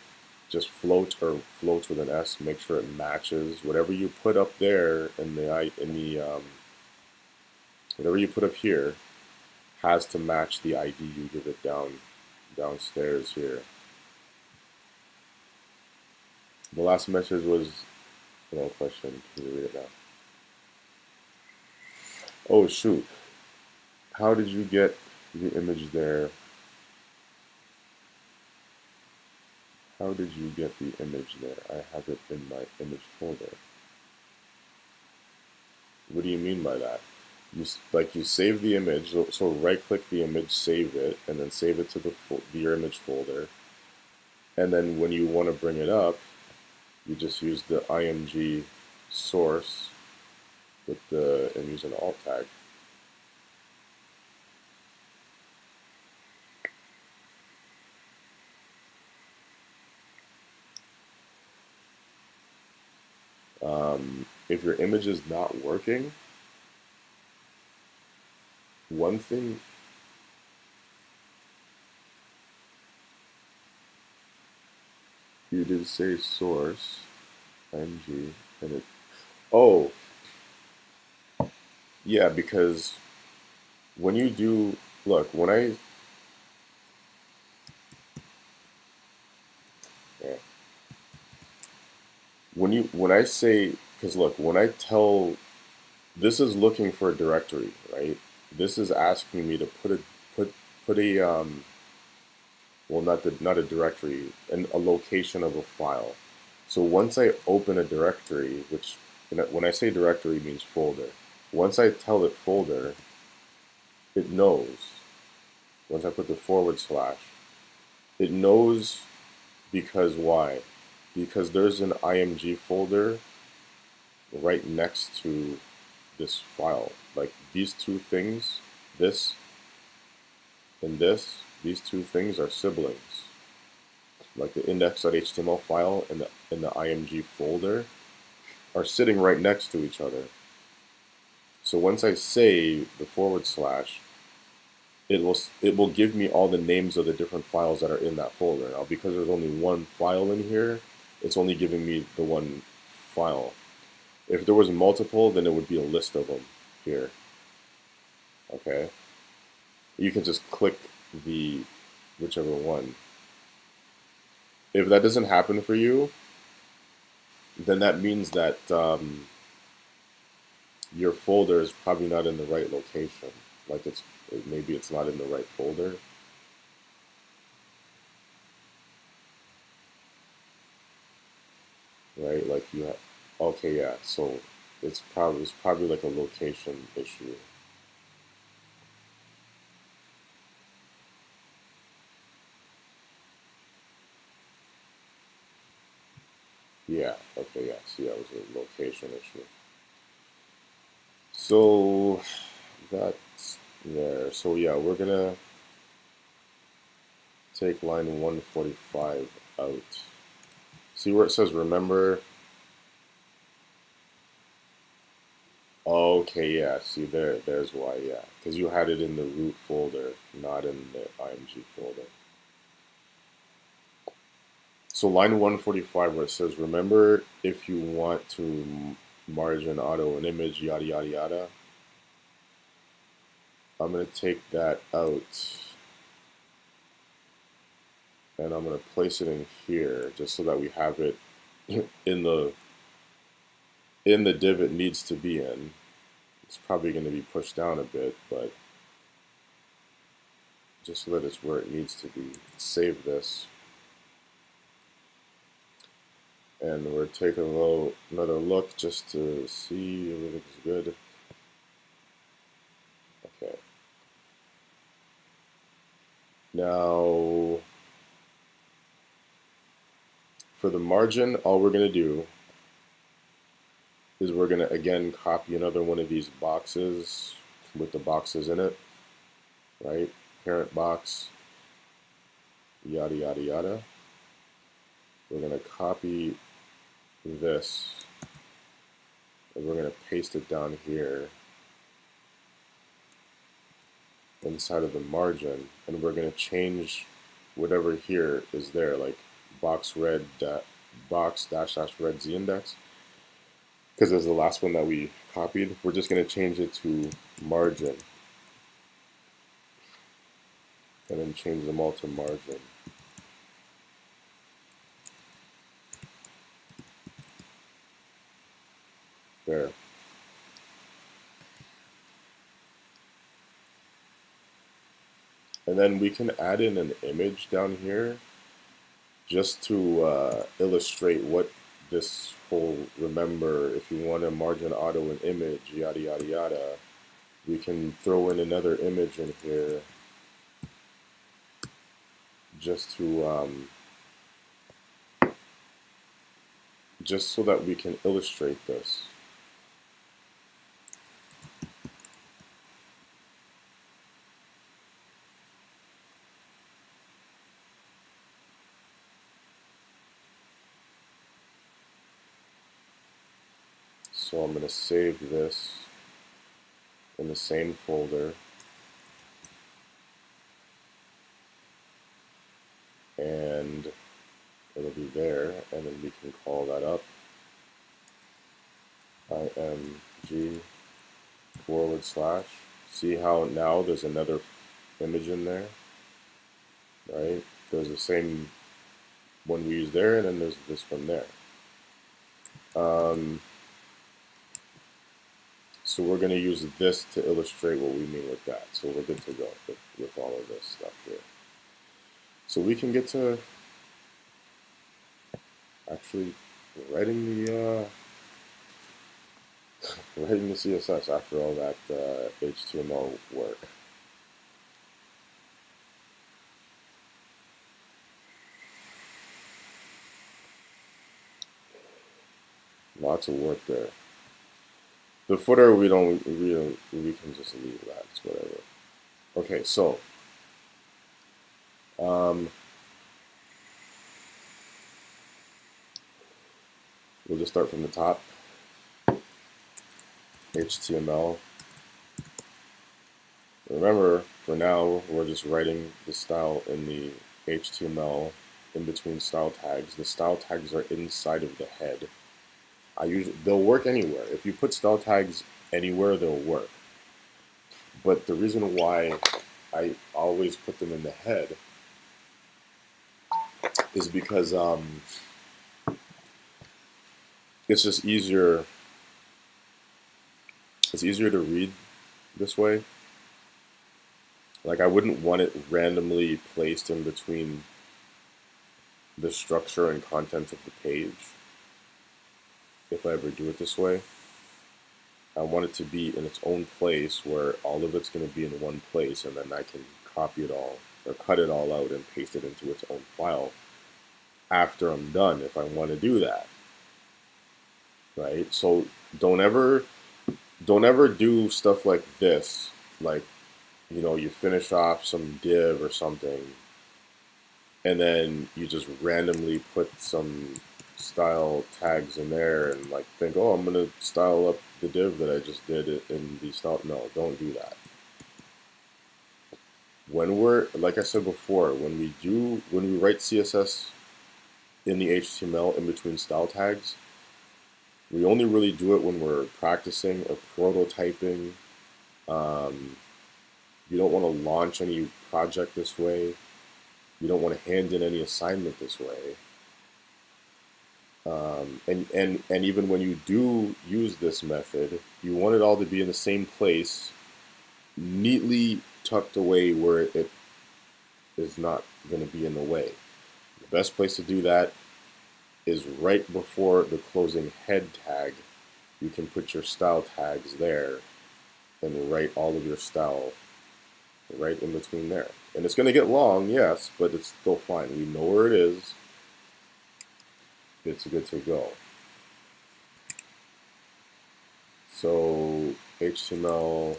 just float or floats with an S, make sure it matches whatever you put up there in the whatever you put up here has to match the ID you give it downstairs here. The last message was no question. Can you read it now? Oh shoot! How did you get the image there? How did you get the image there? I have it in my image folder. What do you mean by that? You save the image, so right-click the image, save it, and then save it to your image folder. And then when you want to bring it up, you just use the img source with the, and use an alt tag. If your image is not working, one thing, you did say source, img, and it, oh, yeah, because when you do, look, yeah, when I say, because look, when I tell, this is looking for a directory, right? This is asking me to put a well, not a directory, and a location of a file. So once I open a directory, which when I say directory means folder, once I tell it folder, it knows. Once I put the forward slash, it knows. Because why? Because there's an img folder right next to this file. Like these two things, this and this, these two things are siblings. Like the index.html file and the img folder are sitting right next to each other. So once I say the forward slash, it will give me all the names of the different files that are in that folder. Now because there's only one file in here, it's only giving me the one file. If there was multiple, then it would be a list of them here. Okay? You can just click the whichever one. If that doesn't happen for you, then that means that your folder is probably not in the right location. Like maybe it's not in the right folder. Right? Like you have, okay, yeah. So it's probably like a location issue. Yeah. Okay. Yeah. So yeah, it was a location issue. So that's there. So yeah, we're gonna take line 145 out. See where it says remember? Okay, yeah. See there's why. Yeah, because you had it in the root folder, not in the img folder. So line 145 where it says remember if you want to margin auto an image yada yada yada. I'm gonna take that out and I'm gonna place it in here just so that we have it in the div it needs to be in. It's probably gonna be pushed down a bit, but just so that it's where it needs to be. Save this. And we're taking another look just to see everything's good. Okay. Now, for the margin, all we're going to do is we're going to again copy another one of these boxes with the boxes in it, right? Parent box, yada, yada, yada. We're going to copy this and we're going to paste it down here inside of the margin, and we're going to change whatever here is there, like box red box dash dash red z index, because it's the last one that we copied. We're just going to change it to margin and then change them all to margin. There. And then we can add in an image down here just to illustrate what this whole, remember, if you want to margin auto an image, yada, yada, yada, we can throw in another image in here just so that we can illustrate this. So I'm going to save this in the same folder, and it'll be there, and then we can call that up, img / See how now there's another image in there, right? There's the same one we used there, and then there's this one there. So we're going to use this to illustrate what we mean with that. So we're good to go with all of this stuff here. So we can get to actually writing the writing the CSS after all that HTML work. Lots of work there. The footer we can just leave that. It's whatever. Okay, so we'll just start from the top. HTML. Remember, for now, we're just writing the style in the HTML in between style tags. The style tags are inside of the head. They'll work anywhere. If you put style tags anywhere, they'll work. But the reason why I always put them in the head is because it's just easier. It's easier to read this way. Like, I wouldn't want it randomly placed in between the structure and content of the page if I ever do it this way. I want it to be in its own place where all of it's going to be in one place, and then I can copy it all or cut it all out and paste it into its own file after I'm done if I want to do that. Right? So don't ever do stuff like this. Like, you know, you finish off some div or something, and then you just randomly put some style tags in there and like think, oh, I'm gonna style up the div that I just did in the style. No, don't do that. When we're, like I said before, when we write CSS in the HTML in between style tags, we only really do it when we're practicing or prototyping. You don't want to launch any project this way. You don't want to hand in any assignment this way. And even when you do use this method, you want it all to be in the same place, neatly tucked away where it is not going to be in the way. The best place to do that is right before the closing head tag. You can put your style tags there and write all of your style right in between there. And it's going to get long, yes, but it's still fine. We know where it is. It's good to go. So HTML,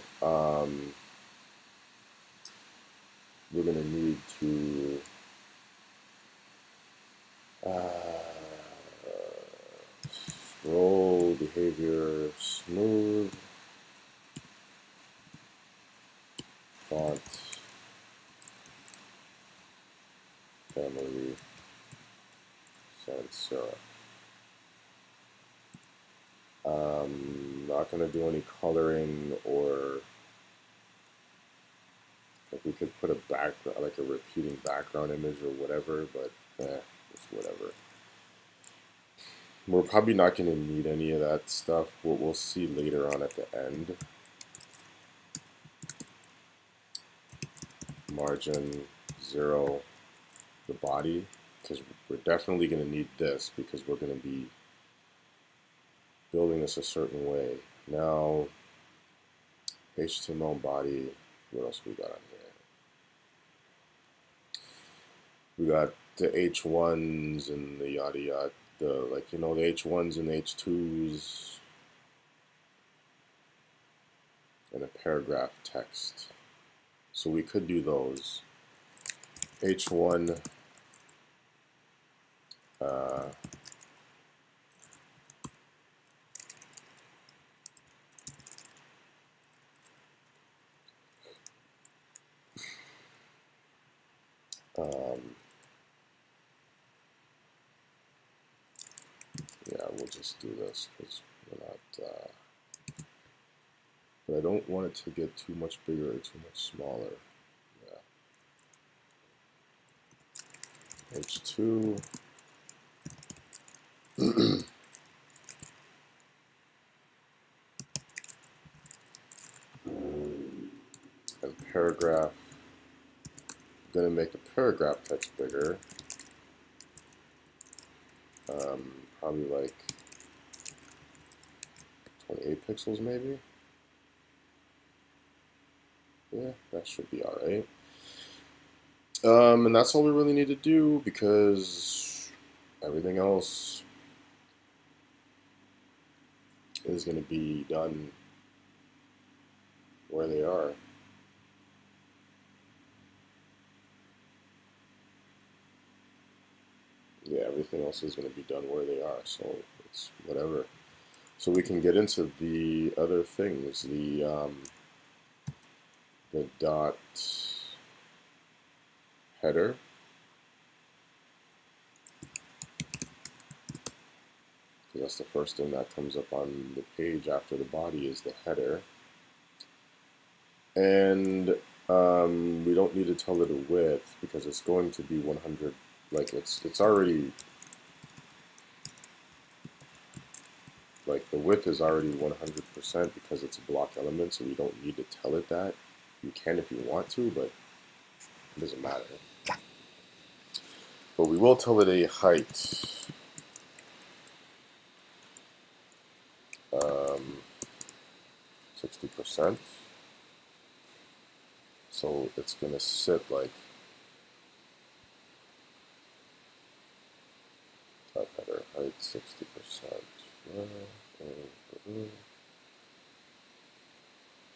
we're going to need to scroll behavior smooth, font family sans serif. Not going to do any coloring, or like we could put a background, like a repeating background image or whatever, but it's whatever. We're probably not going to need any of that stuff. We'll see later on at the end. Margin 0, the body, because we're definitely going to need this because we're going to be building this a certain way. Now, HTML body, what else we got on here? We got the H1s and the yada yada, the H1s and the H2s, and a paragraph text. So we could do those. H1 uh, Yeah, we'll just do this because we're not. But I don't want it to get too much bigger or too much smaller. Yeah. H2. And paragraph. I'm going to make the paragraph text bigger. Probably like 28 pixels maybe. Yeah, that should be alright. And that's all we really need to do because everything else is going to be done where they are. Yeah, everything else is going to be done where they are, so it's whatever. So we can get into the other things, the dot header. That's the first thing that comes up on the page after the body is the header. And we don't need to tell it a width because it's going to be 100, like it's already, like the width is already 100% because it's a block element, so we don't need to tell it that. You can if you want to, but it doesn't matter. But we will tell it a height. 60%. So it's going to sit like that header height 60%.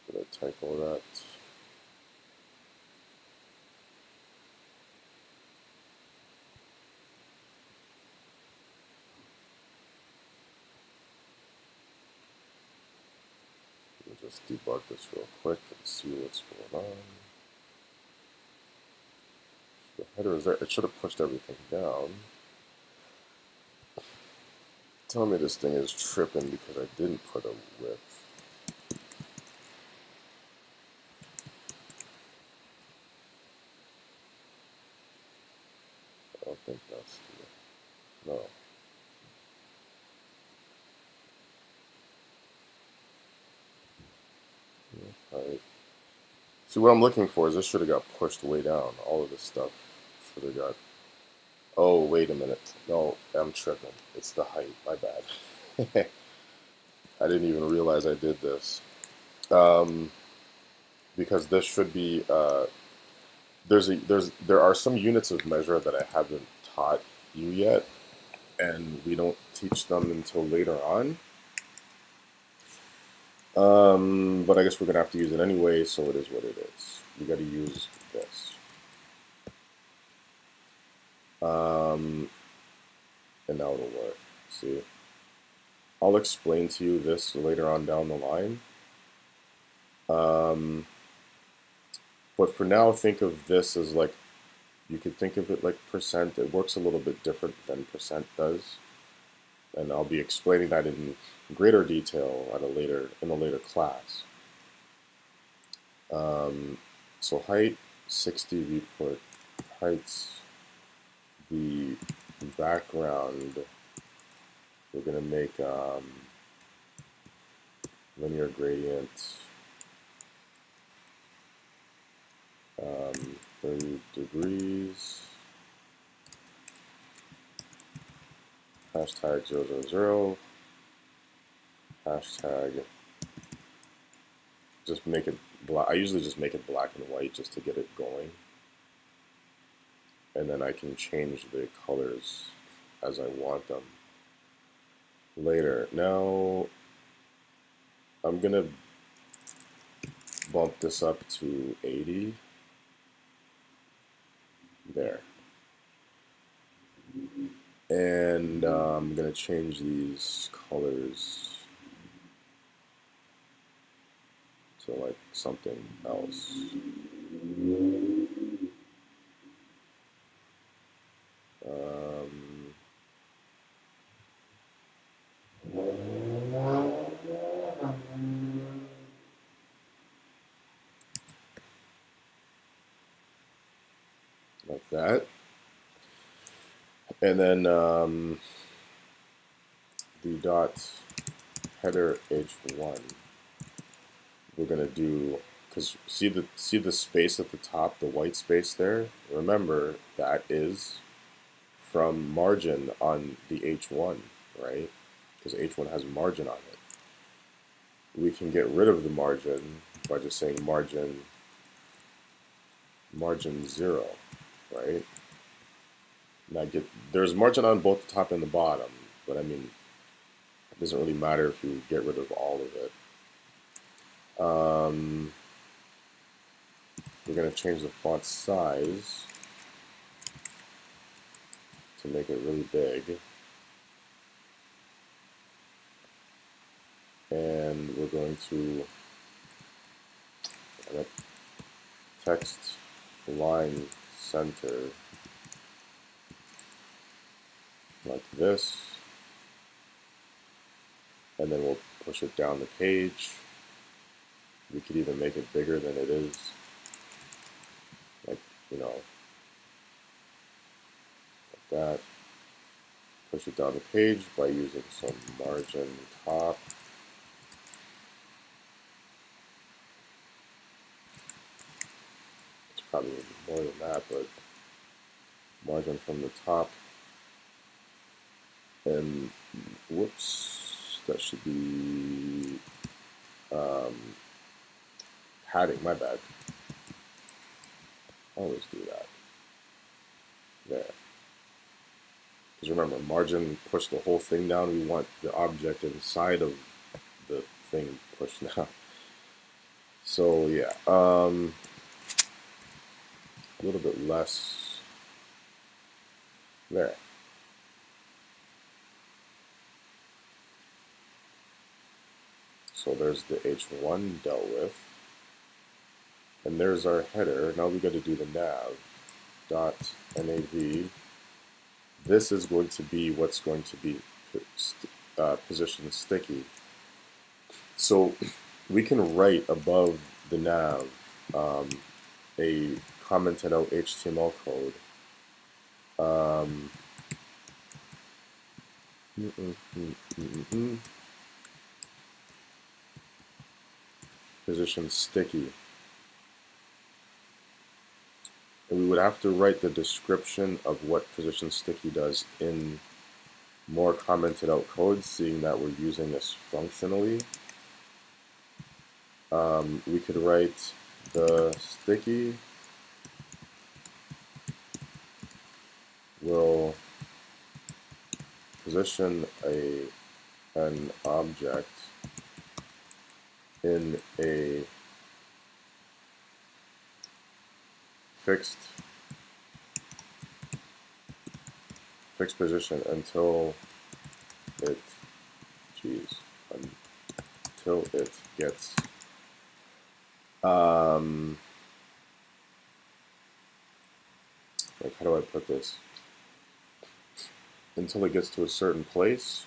Did I typo that? We'll just debug this real quick and see what's going on. The header is there. It should have pushed everything down. Tell me this thing is tripping because I didn't put a width. I don't think that's the, no. Alright. See, what I'm looking for is this should have got pushed way down. All of this stuff should have got. Oh, wait a minute. No, I'm tripping. It's the height. My bad. I didn't even realize I did this. Because this should be. There are some units of measure that I haven't taught you yet, and we don't teach them until later on. But I guess we're gonna have to use it anyway, so it is what it is. We got to use this. And now it'll work. See, I'll explain to you this later on down the line. But for now, think of this as like, you could think of it like percent. It works a little bit different than percent does, and I'll be explaining that in greater detail in a later class. So height 60 viewport heights. The background, we're gonna make linear gradient 30 degrees. Hashtag 000. Hashtag, just make it black. I usually just make it black and white just to get it going. And then I can change the colors as I want them later. Now, I'm gonna bump this up to 80. There. And I'm gonna change these colors to like something else. that. And then the dot header h1, we're gonna do, because see the space at the top, the white space there. Remember that is from margin on the h1, right? Because h1 has margin on it. We can get rid of the margin by just saying margin 0, right? Now there's margin on both the top and the bottom, but I mean, it doesn't really matter if you get rid of all of it. We're going to change the font size to make it really big. And we're going to text line center like this. And then we'll push it down the page. We could even make it bigger than it is. Like, you know, like that. Push it down the page by using some margin top. It's probably more than that, but margin from the top. And whoops, that should be padding, my bad. I always do that. There. Because remember, margin pushed the whole thing down. We want the object inside of the thing pushed down. So yeah, a little bit less there. So there's the h1 dealt with. And there's our header. Now we got to do the nav dot nav. This is going to be what's going to be position sticky. So we can write above the nav a commented out HTML code. Position sticky. And we would have to write the description of what position sticky does in more commented out code, seeing that we're using this functionally. We could write the sticky will position an object in a fixed position until it gets like, how do I put this? Until it gets to a certain place.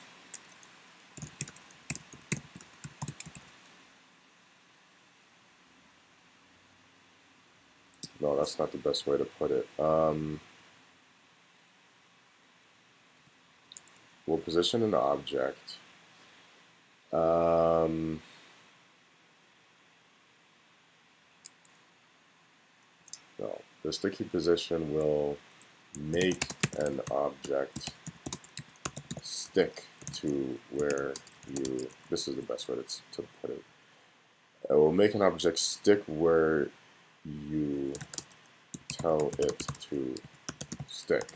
No, that's not the best way to put it. We'll position an object. No, the sticky position will make an object stick to where you, this is the best way to put it. It will make an object stick where you tell it to stick,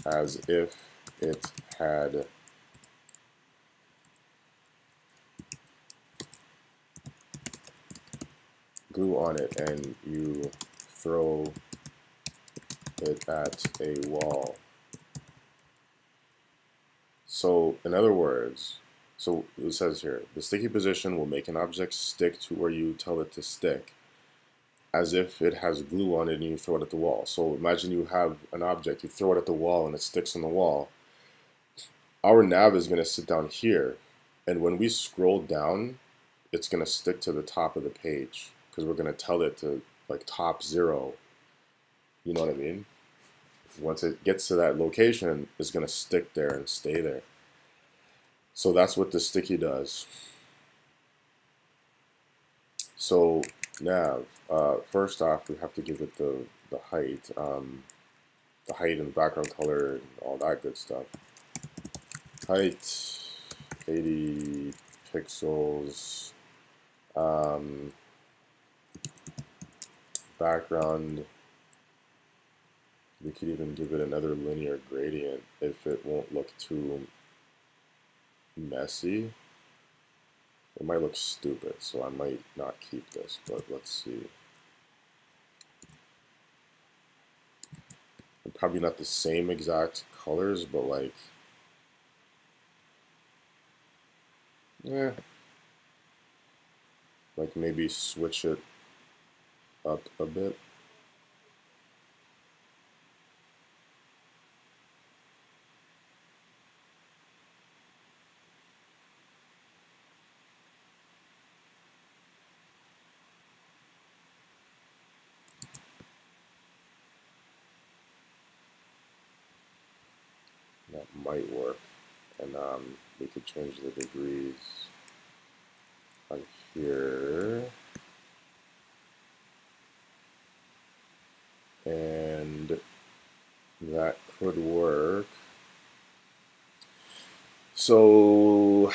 as if it had glue on it and you throw it at a wall. So in other words, so it says here, the sticky position will make an object stick to where you tell it to stick, as if it has glue on it and you throw it at the wall. So imagine you have an object, you throw it at the wall and it sticks on the wall. Our nav is going to sit down here, and when we scroll down, it's going to stick to the top of the page, because we're going to tell it to, like, top 0. You know what I mean? once it gets to that location, it's going to stick there and stay there. So that's what the sticky does. So now, first off, we have to give it the height and the background color and all that good stuff. Height, 80 pixels. Background, we could even give it another linear gradient if it won't look too messy. It might look stupid, so I might not keep this, but let's see. And probably not the same exact colors, but like, like maybe switch it up a bit. That might work. And we could change the degrees on here. And that could work. So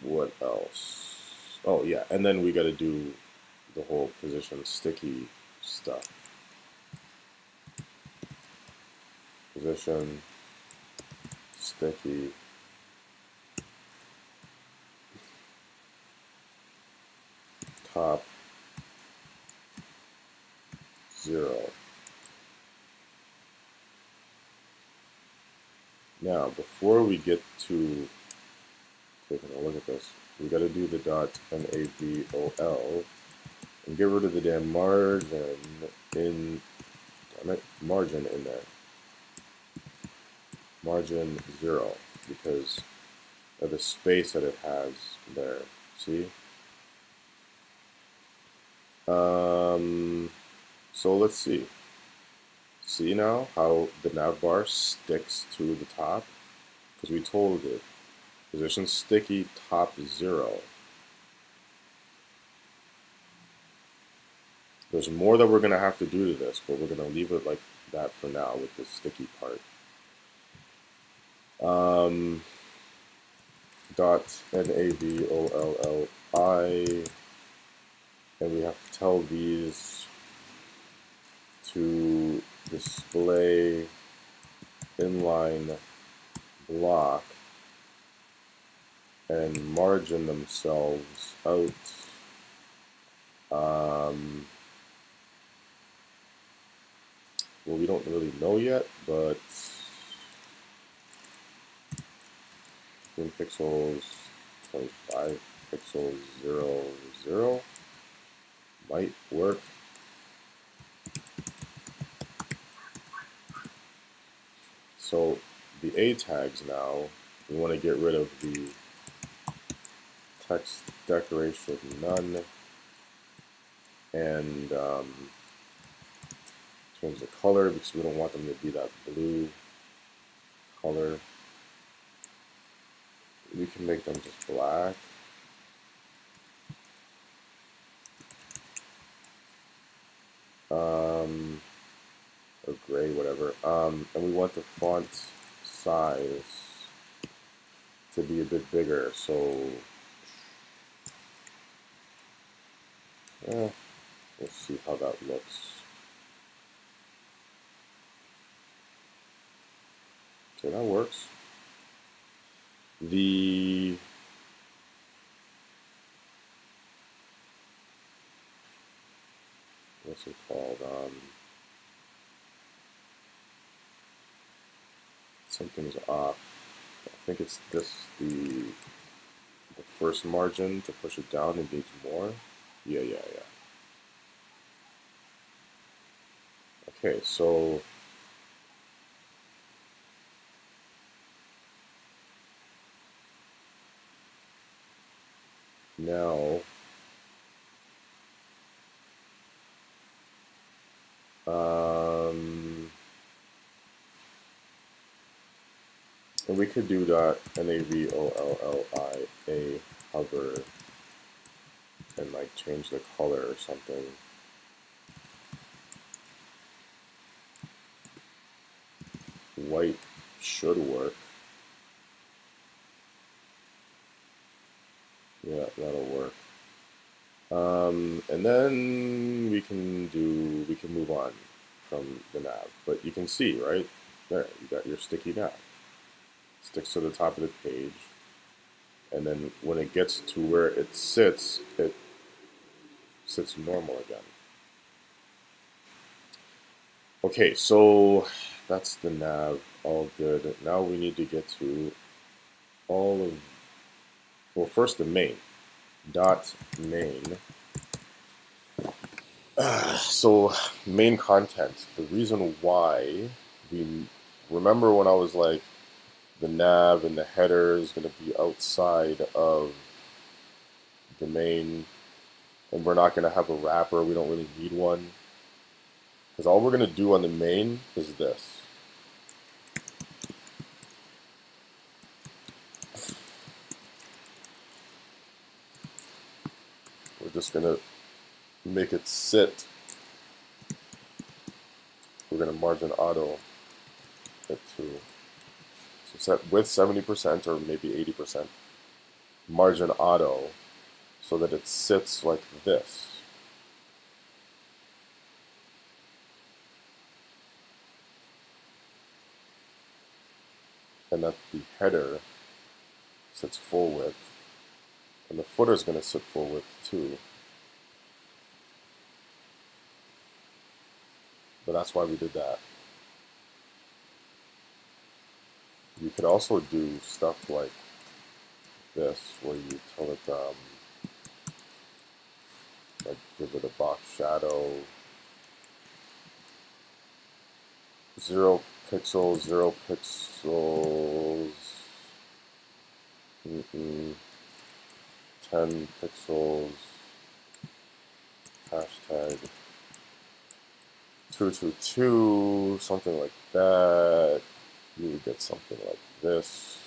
what else? Oh yeah, and then we got to do the whole position sticky stuff. Position sticky. Top 0. Now, before we get to taking a look at this, we got to do the dot NAVOL and get rid of the damn margin in there. Margin 0 because of the space that it has there. See? So let's see. See now how the nav bar sticks to the top? Because we told it. Position sticky, top 0. There's more that we're going to have to do to this, but we're going to leave it like that for now with the sticky part. Dot NAVOLLI, and we have to tell these to display inline block and margin themselves out. Well, we don't really know yet, but 10 pixels, 25 pixels, 0, 0 might work. So the A tags now, we want to get rid of the text decoration none and change the color because we don't want them to be that blue color. We can make them just black. Or gray, whatever. And we want the font size to be a bit bigger, so we'll see how that looks. Okay, that works. What's it called? Something's off. I think it's this, the first margin to push it down, it needs more. Yeah. Okay, so now could do that NAVOLLIA hover and like change the color or something. White should work. Yeah, that'll work. And then we can move on from the nav. But you can see, right? There, you got your sticky nav. Sticks to the top of the page. And then when it gets to where it sits normal again. Okay, so that's the nav, all good. Now we need to get to all of, well, first the main, dot main. So main content, the reason why we, remember when I was like, the nav and the header is going to be outside of the main, and we're not going to have a wrapper, we don't really need one. Because all we're going to do on the main is this. We're just going to make it sit. We're going to margin auto it to, so set with 70% or maybe 80%, margin auto, so that it sits like this. And that the header sits full width, and the footer is going to sit full width too. But that's why we did that. You could also do stuff like this, where you tell it, like give it a box shadow, 0 pixels, 0 pixels, 10 pixels, hashtag 222, something like that. You would get something like this.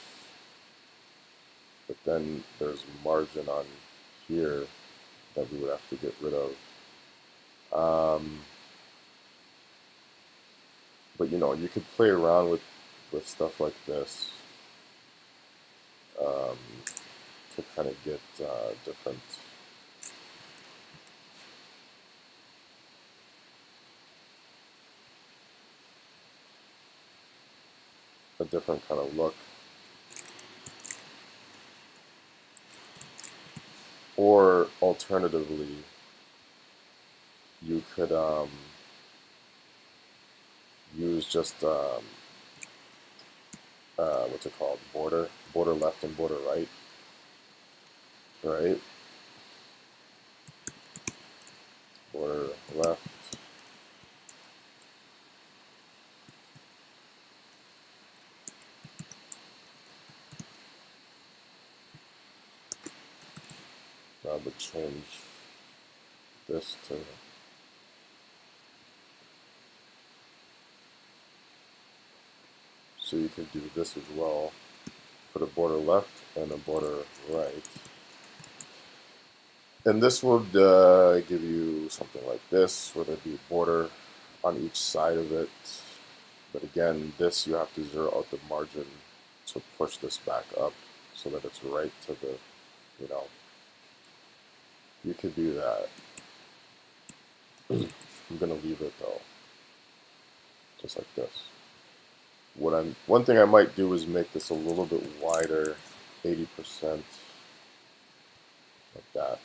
But then there's margin on here that we would have to get rid of. But you know, you could play around with stuff like this to kind of get different a different kind of look. Or alternatively, you could use just what's it called, border left and border right, border left, I would change this to, so you could do this as well, put a border left and a border right. And this would give you something like this, where there'd be a border on each side of it. But again, this you have to zero out the margin to push this back up so that it's right to the, you know, you could do that. I'm gonna leave it though, just like this. One thing I might do is make this a little bit wider, 80%, like that.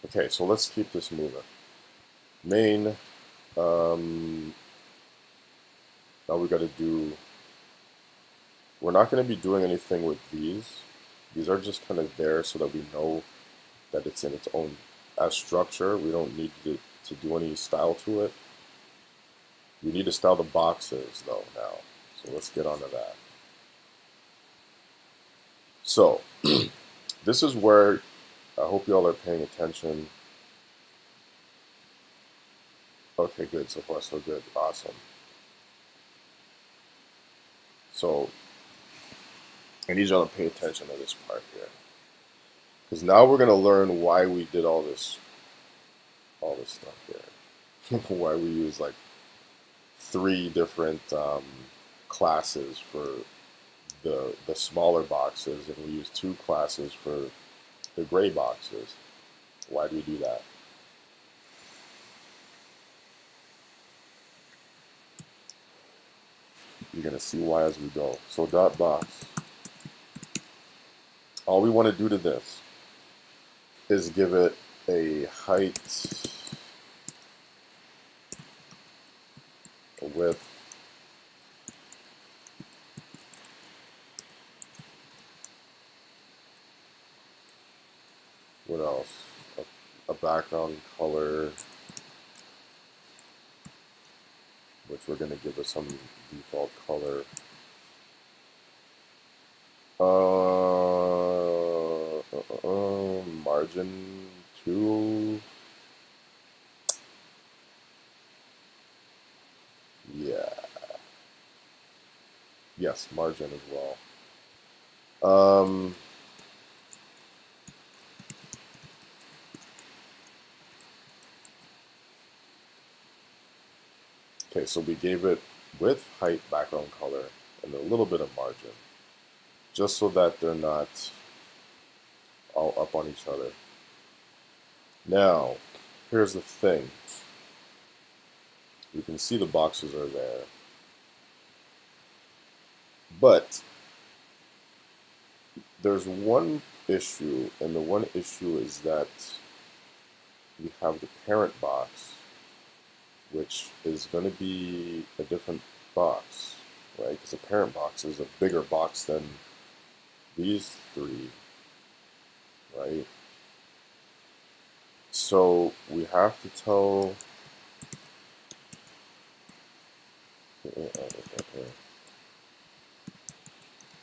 Okay, so let's keep this moving. Main, now we got to do, we're not going to be doing anything with these. These are just kind of there so that we know that it's in its own as structure. We don't need to do any style to it. We need to style the boxes though now. So let's get onto that. So this is where I hope you all are paying attention. Okay, good. So far, so good. Awesome. So I need y'all to pay attention to this part here, because now we're gonna learn why we did all this stuff here. Why we use like 3 different classes for the smaller boxes, and we use 2 classes for the gray boxes. Why do we do that? You're gonna see why as we go. So dot box. All we want to do to this is give it a height, a width, what else? A background color, which we're going to give it some default color. Margin 2. Yeah. Yes, margin as well. Okay, so we gave it width, height, background color, and a little bit of margin, just so that they're not all up on each other. Now, here's the thing. You can see the boxes are there, but there's one issue, and the one issue is that we have the parent box, which is going to be a different box, right? Because the parent box is a bigger box than these 3, right? So we have to tell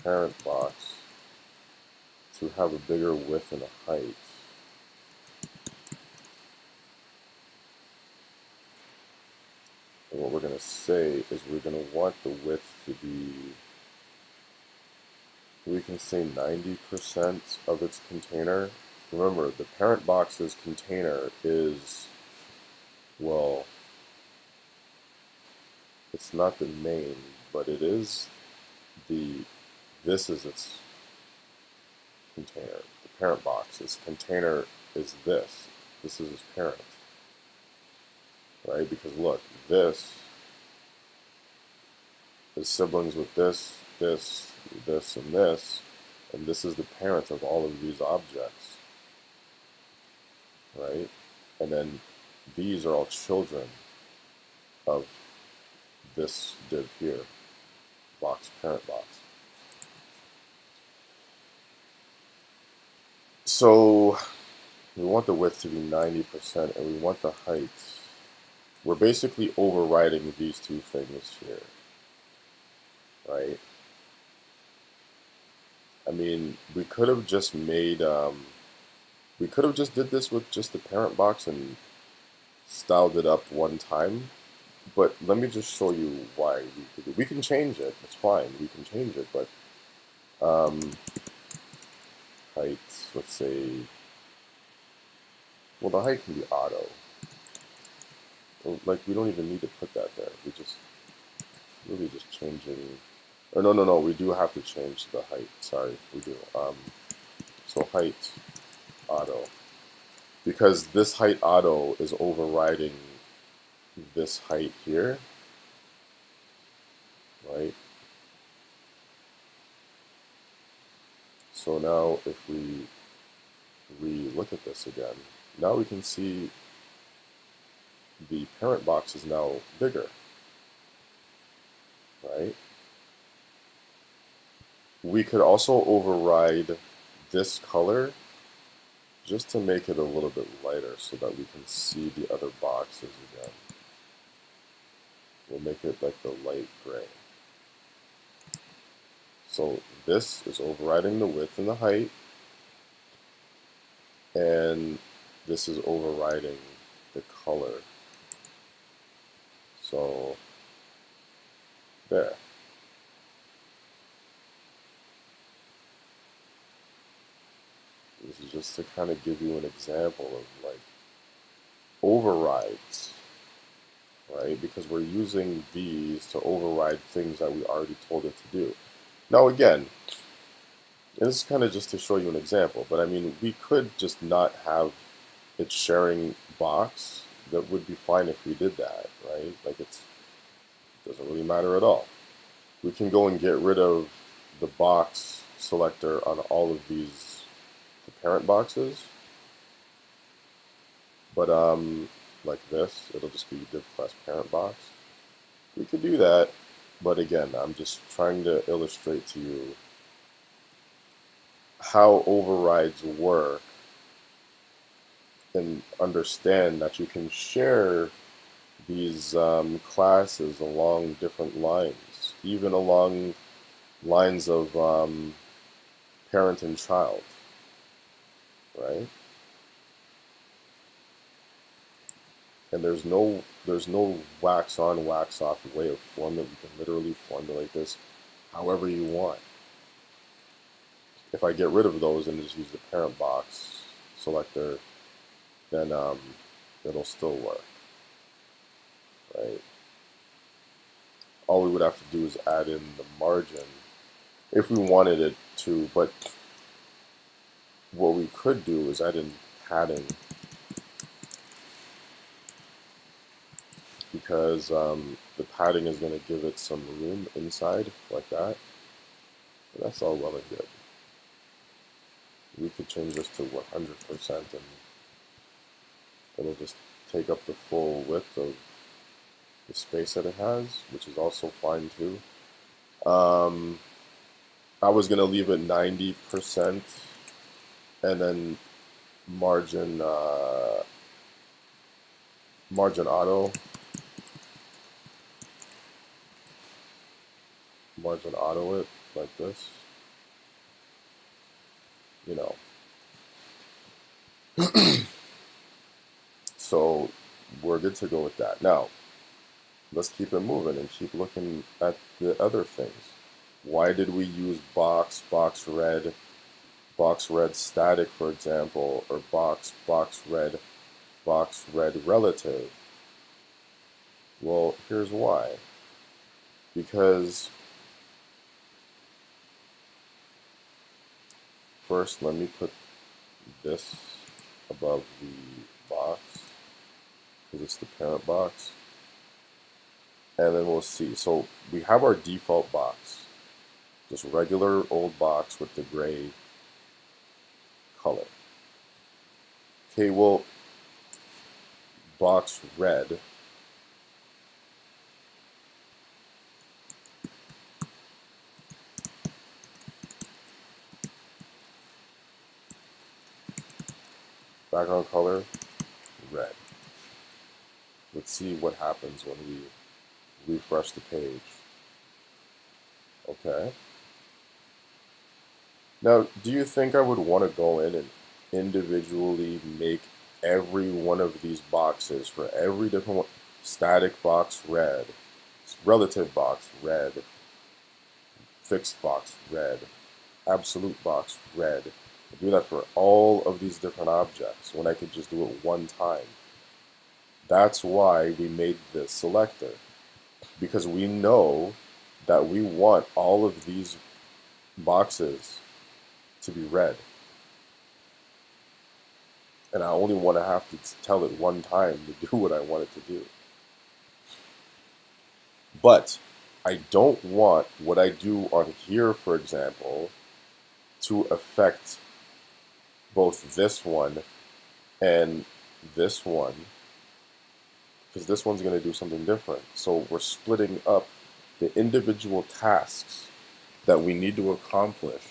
parent box to have a bigger width and a height. And what we're going to say is we're going to want the width to be, we can say 90% of its container. Remember, the parent box's container is, well, it's not the name, but it is this is its container. The parent box, its container is this. This is its parent, right? Because look, this is siblings with this, this, this, and this is the parent of all of these objects, right? And then these are all children of this div here, box, parent box. So we want the width to be 90% and we want the height. We're basically overriding these 2 things here, right? I mean, we could have just made, we could have just did this with just the parent box and styled it up one time, but let me just show you why we can change it. It's fine, we can change it, but height, let's say, well, the height can be auto. Like, we don't even need to put that there. We just really just changing, or no, we do have to change the height. Sorry, we do. So height auto, because this height auto is overriding this height here, right? So now if we look at this again, now we can see the parent box is now bigger, right? We could also override this color just to make it a little bit lighter so that we can see the other boxes again. We'll make it like the light gray. So this is overriding the width and the height, and this is overriding the color. So there. This is just to kind of give you an example of like overrides, right? Because we're using these to override things that we already told it to do. Now again, this is kind of just to show you an example, but I mean, we could just not have it sharing box. That would be fine if we did that, right? Like it doesn't really matter at all. We can go and get rid of the box selector on all of these the parent boxes, but like this, it'll just be div class parent box. We could do that, but again, I'm just trying to illustrate to you how overrides work and understand that you can share these classes along different lines, even along lines of parent and child, right? And there's no wax on, wax off way of formula. You can literally formulate this however you want. If I get rid of those and just use the parent box selector, then it'll still work, right? All we would have to do is add in the margin if we wanted it to, but what we could do is add in padding, because the padding is going to give it some room inside like that. And that's all well and good. We could change this to 100% and it'll just take up the full width of the space that it has, which is also fine too. I was going to leave it 90% and then margin auto it like this, you know. So we're good to go with that. Now, let's keep it moving and keep looking at the other things. Why did we use box red static, for example, or box red relative? Well, here's why. Because first, let me put this above the box, because it's the parent box. And then we'll see. So we have our default box, just regular old box with the gray color. Okay, well, box red, background color, red. Let's see what happens when we refresh the page. Okay. Now, do you think I would want to go in and individually make every one of these boxes for every different one? Static box red, relative box red, fixed box red, absolute box red. Do that for all of these different objects when I could just do it one time. That's why we made this selector, because we know that we want all of these boxes to be red. And I only want to have to tell it one time to do what I want it to do. But I don't want what I do on here, for example, to affect both this one and this one, because this one's going to do something different. So we're splitting up the individual tasks that we need to accomplish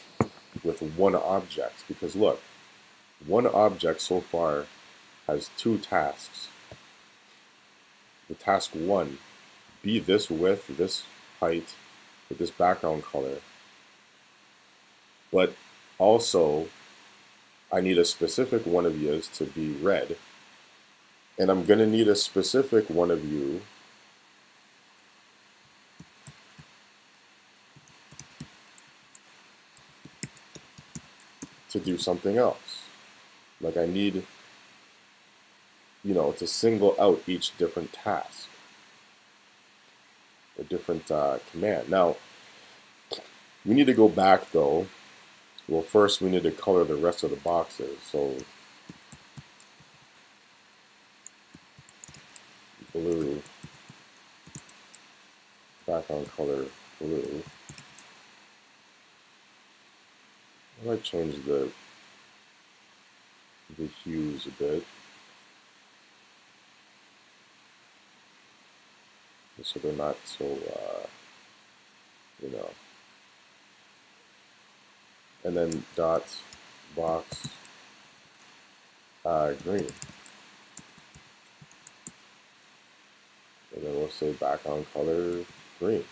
with one object. Because look, one object so far has two tasks. The task one, be this width, this height, with this background color. But also, I need a specific one of yours to be red. And I'm going to need a specific one of you to do something else. Like I need, to single out each different task, a different command. Now, we need to go back though. Well, first we need to color the rest of the boxes. So blue, background color blue. I might change the hues a bit, so they're not so, you know. And then dot box green. And then we'll say background color green.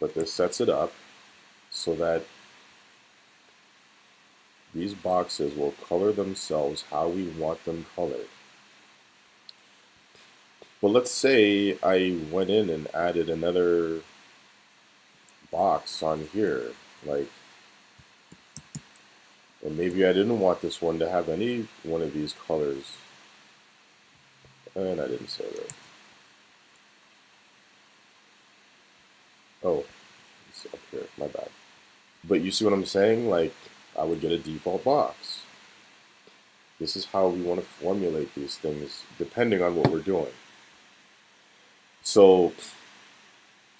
But this sets it up so that these boxes will color themselves how we want them colored. But let's say I went in and added another box on here, like, and maybe I didn't want this one to have any one of these colors. And I didn't say that. Oh, it's up here, my bad. But you see what I'm saying? Like, I would get a default box. This is how we want to formulate these things depending on what we're doing. So,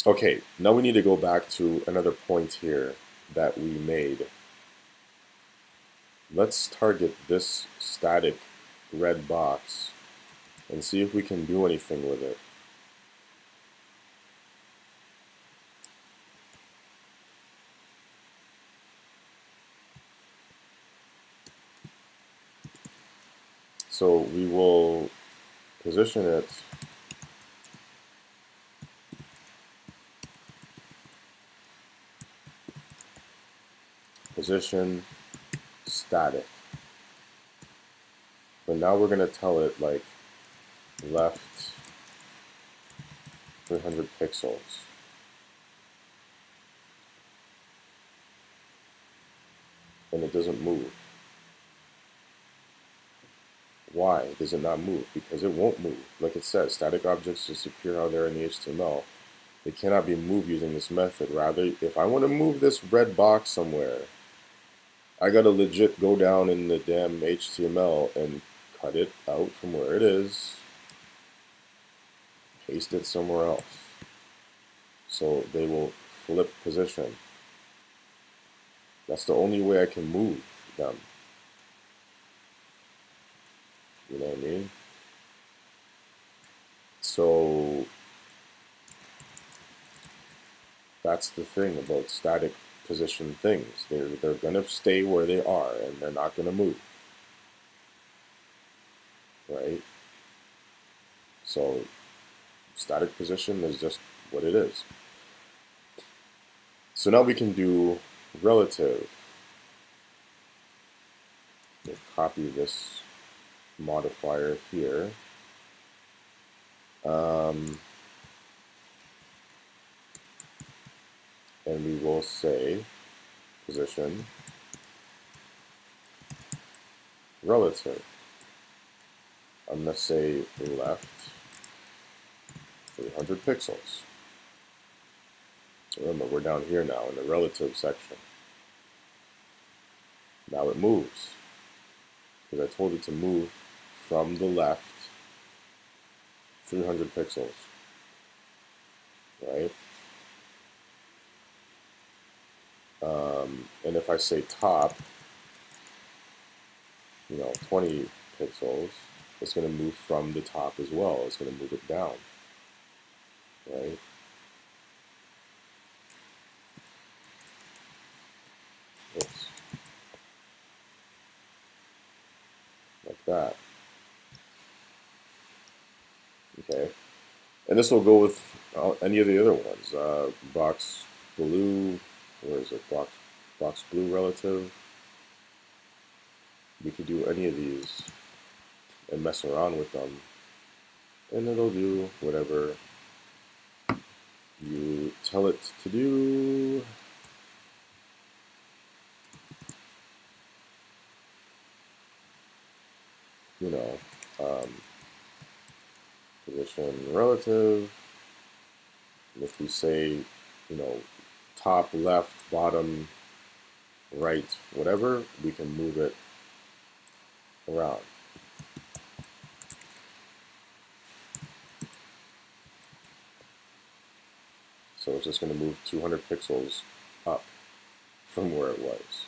okay, now we need to go back to another point here that we made. Let's target this static red box and see if we can do anything with it. So we will position it position static. But now we're going to tell it like left 300 pixels. And it doesn't move. Why does it not move? Because it won't move. Like it says, static objects just appear how they're in the HTML. They cannot be moved using this method. Rather, if I want to move this red box somewhere, I gotta legit go down in the damn HTML and cut it out from where it is, paste it somewhere else. So they will flip position. That's the only way I can move them. You know what I mean? So that's the thing about static position things. They're gonna stay where they are and they're not gonna move. Right? So static position is just what it is. So now we can do relative. We'll copy this modifier here. And we will say position relative. I'm going to say left 300 pixels. Remember, we're down here now in the relative section. Now it moves, because I told it to move from the left 300 pixels, right? And if I say top, 20 pixels, it's going to move from the top as well. It's going to move it down, right? Oops. Like that. Okay. And this will go with any of the other ones. Box blue, where is it? Box blue relative. We could do any of these and mess around with them. And it'll do whatever you tell it to do you know, position relative. And if we say, you know, top, left, bottom, right, whatever, we can move it around. So it's just going to move 200 pixels up from where it was,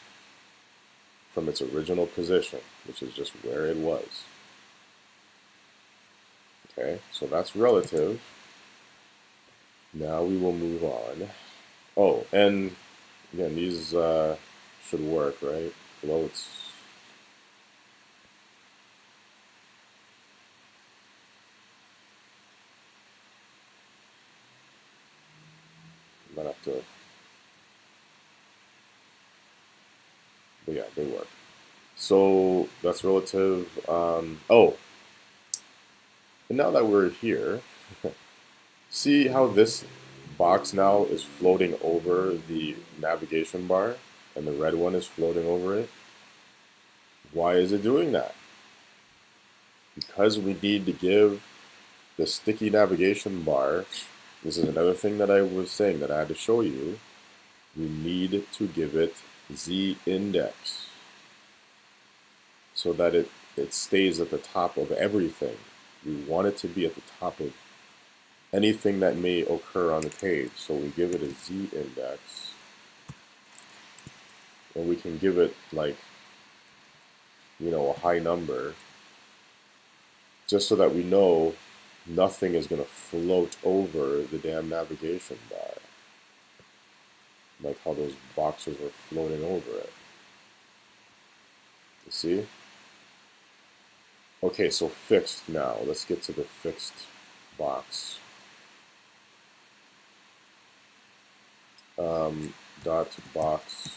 from its original position, which is just where it was. Okay, so that's relative. Now we will move on. Oh, and again, these should work, right? Floats. Might have to, but yeah, they work. So that's relative. Oh, and now that we're here, see how this box now is floating over the navigation bar and the red one is floating over it? Why is it doing that? Because we need to give the sticky navigation bar, this is another thing that I was saying that I had to show you, we need to give it Z index so that it stays at the top of everything. We want it to be at the top of anything that may occur on the page. So we give it a Z index, and we can give it like, you know, a high number, just so that we know nothing is going to float over the damn navigation bar, like how those boxes were floating over it. You see? Okay, so fixed now. Let's get to the fixed box. Dot box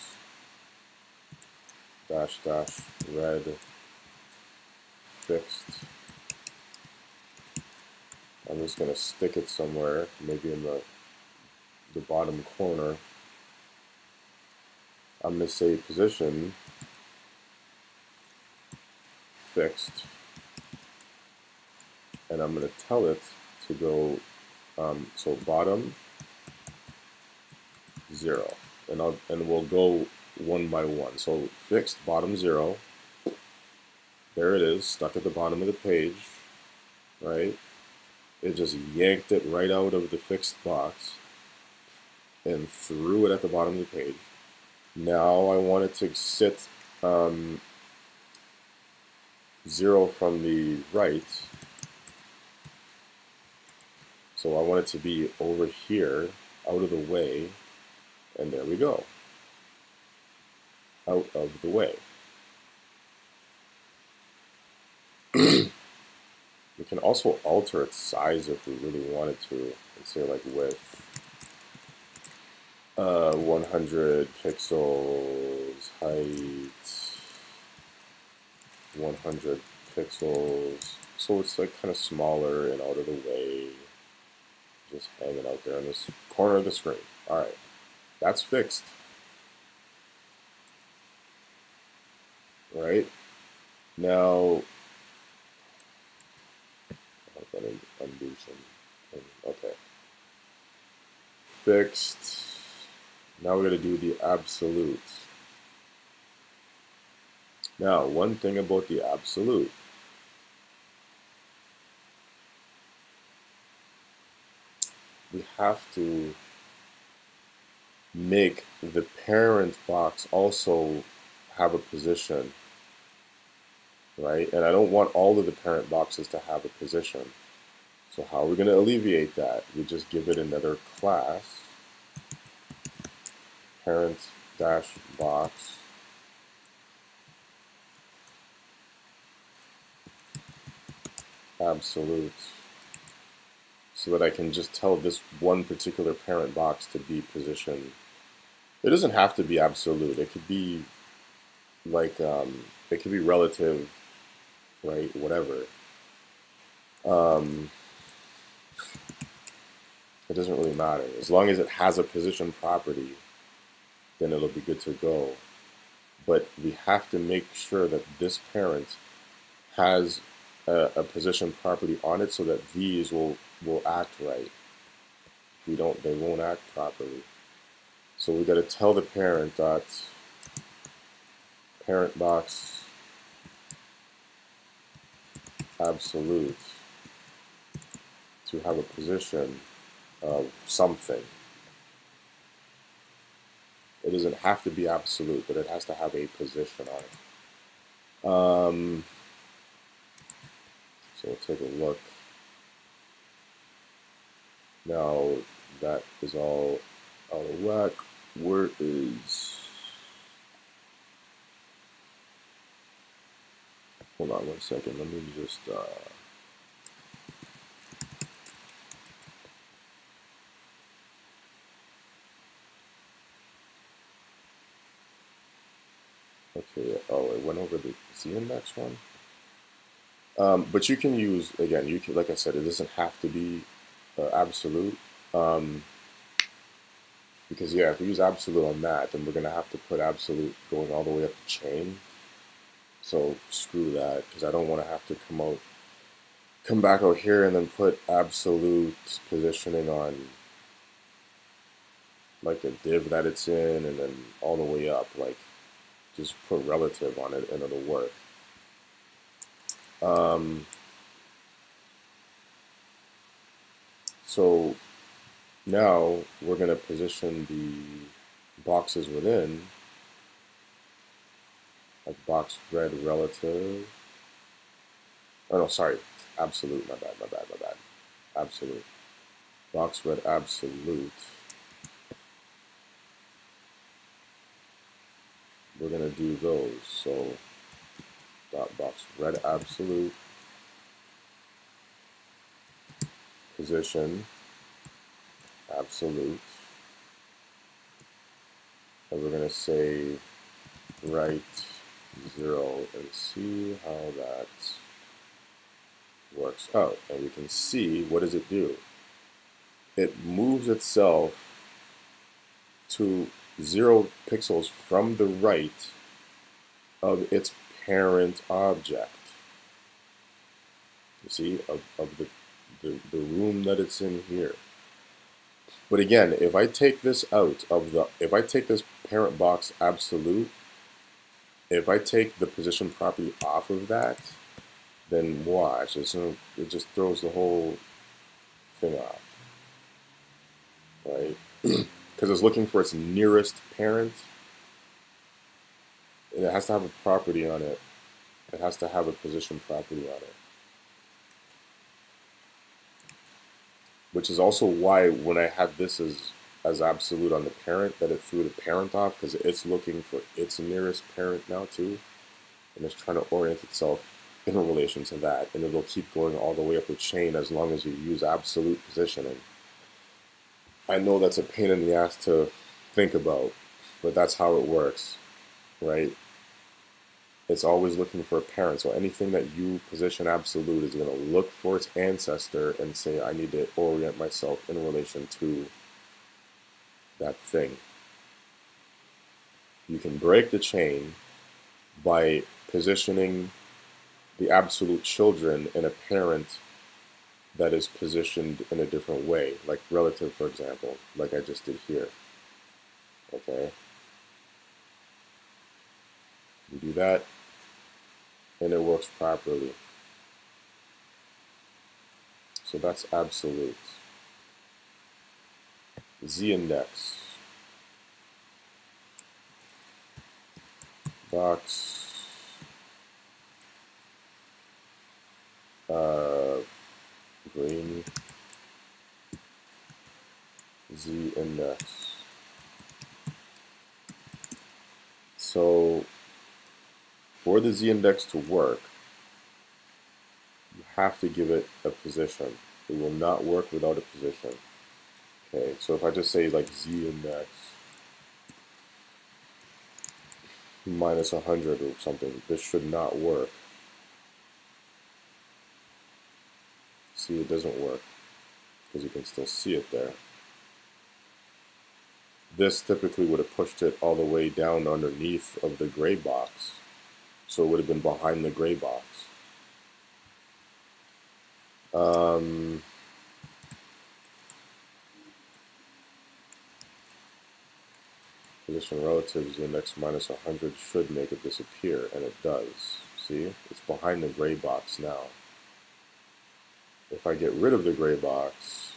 dash dash red fixed. I'm just going to stick it somewhere, maybe in the bottom corner. I'm going to say position fixed, and I'm going to tell it to go, so bottom 0, and we'll go one by one. So fixed bottom 0, there it is, stuck at the bottom of the page, right? It just yanked it right out of the fixed box and threw it at the bottom of the page. Now I want it to sit 0 from the right. So I want it to be over here, out of the way, and there we go. Out of the way. We can also alter its size if we really wanted to. Let's say like width 100 pixels, height 100 pixels. So it's like kind of smaller and out of the way, just hanging out there in this corner of the screen. All right, that's fixed. Right now, I'm gonna undo some. Okay, fixed. Now we're gonna do the absolute. Now, one thing about the absolute. We have to make the parent box also have a position, right? And I don't want all of the parent boxes to have a position. So how are we going to alleviate that? We just give it another class, parent dash box absolute, so that I can just tell this one particular parent box to be positioned. It doesn't have to be absolute. It could be like, it could be relative, right? Whatever. It doesn't really matter. As long as it has a position property, then it'll be good to go. But we have to make sure that this parent has a position property on it so that these will act right. If we don't, they won't act properly. So we got to tell the parent that parent box absolute to have a position of something. It doesn't have to be absolute, but it has to have a position on it. So we'll take a look. Now that is all out of whack. Where is... Hold on 1 second. Let me just... Okay, oh, it went over the z-index one. But you can use, again, you can, like I said, it doesn't have to be absolute. Because, yeah, if we use absolute on that, then we're going to have to put absolute going all the way up the chain. So screw that, because I don't want to have to come back out here and then put absolute positioning on like the div that it's in and then all the way up. Like, just put relative on it and it'll work. So now we're going to position the boxes within, like box red relative. Oh no, sorry, absolute, my bad. Absolute. Box red absolute. We're going to do those. So dot box red absolute position absolute, and we're going to say right 0 and see how that works out. And we can see, what does it do? It moves itself to 0 pixels from the right of its parent object. You see, of the room that it's in here. But again, if I take this out of the, if I take this parent box absolute, if I take the position property off of that, then watch, it just throws the whole thing off, right? Because it's looking for its nearest parent, and it has to have a property on it. It has to have a position property on it. Which is also why when I had this as absolute on the parent, that it threw the parent off, because it's looking for its nearest parent now too, and it's trying to orient itself in relation to that, and it'll keep going all the way up the chain as long as you use absolute positioning. I know that's a pain in the ass to think about, but that's how it works, right? It's always looking for a parent. So anything that you position absolute is going to look for its ancestor and say, I need to orient myself in relation to that thing. You can break the chain by positioning the absolute children in a parent that is positioned in a different way, like relative, for example, like I just did here. Okay? You do that, and it works properly. So that's absolute. Z-index. Box. Green. Z-index. So for the z-index to work, you have to give it a position. It will not work without a position. Okay, so if I just say like z-index minus 100 or something, this should not work. See, it doesn't work. because you can still see it there. This typically would have pushed it all the way down underneath of the gray box, so it would have been behind the gray box. Position relative to index minus 100 should make it disappear, and it does. See? It's behind the gray box now. If I get rid of the gray box,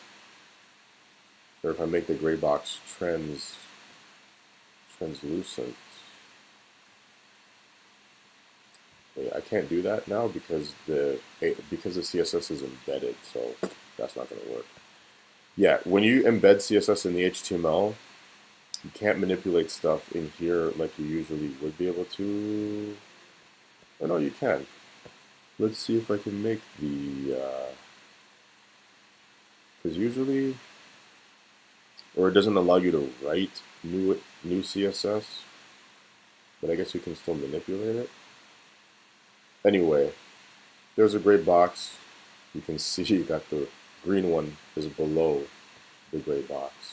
or if I make the gray box translucent, wait, I can't do that now because the CSS is embedded, so that's not going to work. Yeah, when you embed CSS in the HTML, you can't manipulate stuff in here like you usually would be able to. Oh no, you can. Let's see if I can make the, because usually, or it doesn't allow you to write new CSS, but I guess you can still manipulate it. Anyway, there's a gray box. You can see that the green one is below the gray box,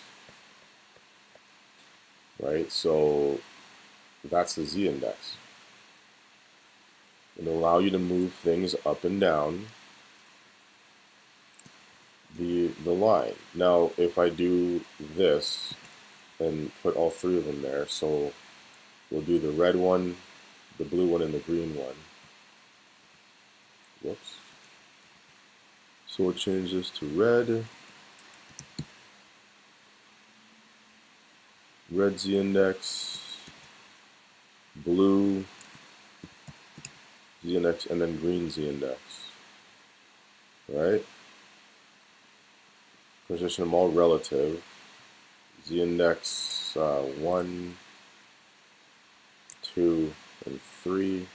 right? So that's the Z index. It'll allow you to move things up and down the line. Now, if I do this and put all three of them there, so we'll do the red one, the blue one, and the green one. Whoops. So we'll change this to red. Red Z index, blue Z index, and then green Z index. Right? Position them all relative. Z index 1, 2, and 3.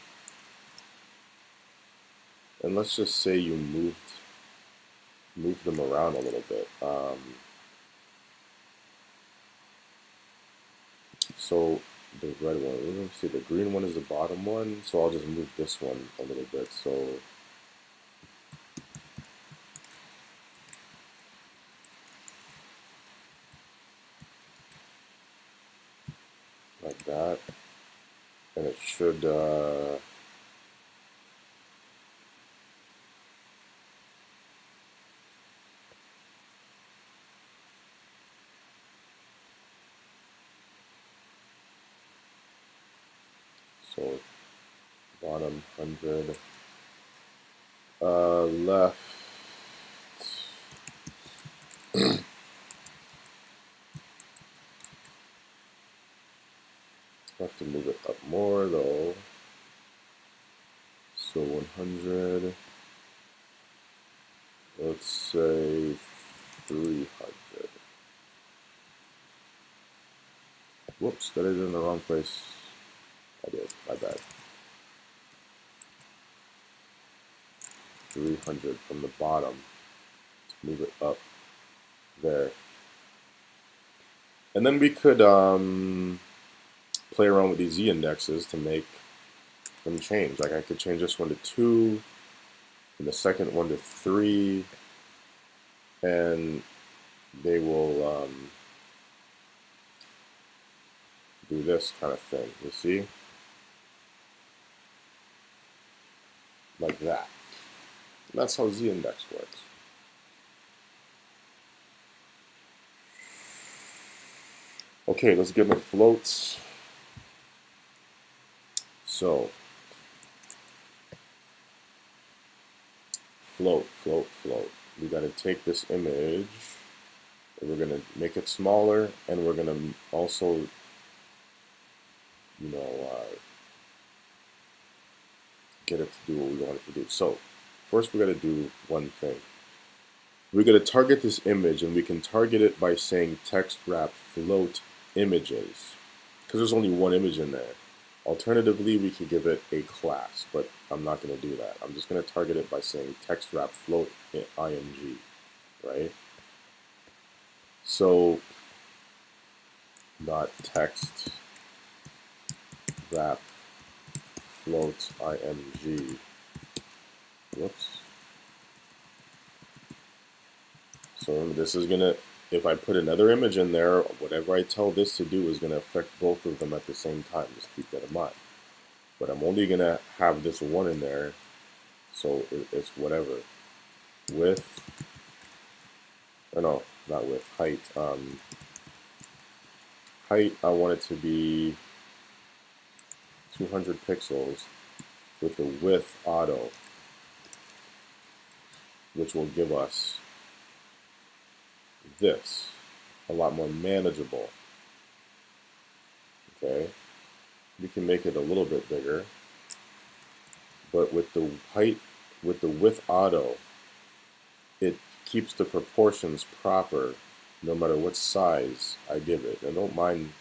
And let's just say you moved them around a little bit. So the red one, let me see, the green one is the bottom one, so I'll just move this one a little bit. So like that, and it should so bottom 100, left. I have to move it up more though. So 100. Let's say 300. Whoops, that is in the wrong place. I did, my bad. 300 from the bottom to move it up there. And then we could play around with these Z indexes to make them change. Like I could change this one to 2, and the second one to 3, and they will do this kind of thing, you see? Like that. And that's how Z index works. Okay, let's get my floats. So, float. We got to take this image, and we're going to make it smaller, and we're going to also, get it to do what we want it to do. So, first we got to do one thing. We're going to target this image, and we can target it by saying text wrap float images, because there's only one image in there. Alternatively, we could give it a class, but I'm not going to do that. I'm just going to target it by saying text wrap float img, right? So, dot text wrap float img. Whoops. So this is gonna, if I put another image in there, whatever I tell this to do is gonna affect both of them at the same time. Just keep that in mind. But I'm only gonna have this one in there, so it's whatever. Width, or no, not width, height. Height, I want it to be 200 pixels with the width auto, which will give us this, a lot more manageable. Okay, we can make it a little bit bigger, but with the height, with the width auto, it keeps the proportions proper no matter what size I give it. And don't mind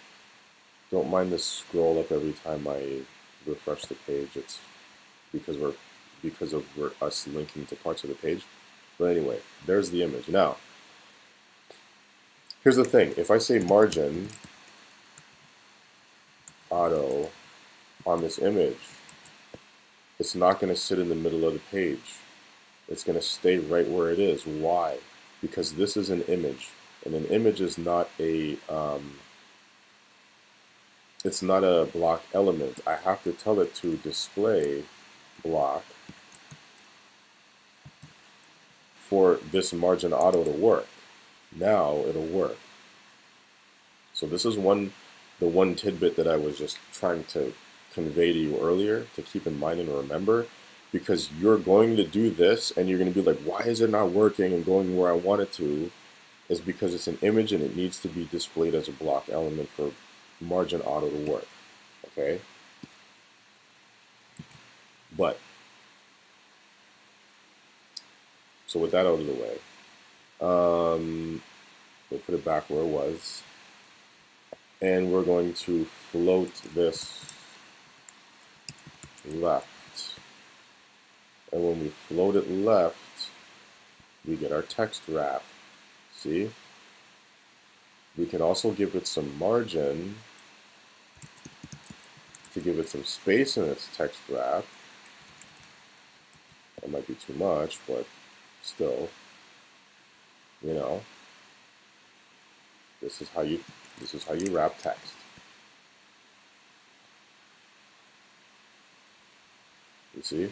this scroll up every time I refresh the page. It's because we're us linking to parts of the page. But anyway, there's the image. Now, here's the thing. If I say margin auto on this image, it's not going to sit in the middle of the page. It's going to stay right where it is. Why? Because this is an image, and an image is not a it's not a block element. I have to tell it to display block for this margin auto to work. Now it'll work. So this is the one tidbit that I was just trying to convey to you earlier to keep in mind and remember, because you're going to do this and you're going to be like, why is it not working and going where I want it to? Is because it's an image and it needs to be displayed as a block element for margin auto to work. Okay? But, so with that out of the way, we'll put it back where it was. And we're going to float this left. And when we float it left, we get our text wrap. See? We can also give it some margin to give it some space in its text wrap. That might be too much, but still, you know, this is how you wrap text. You see?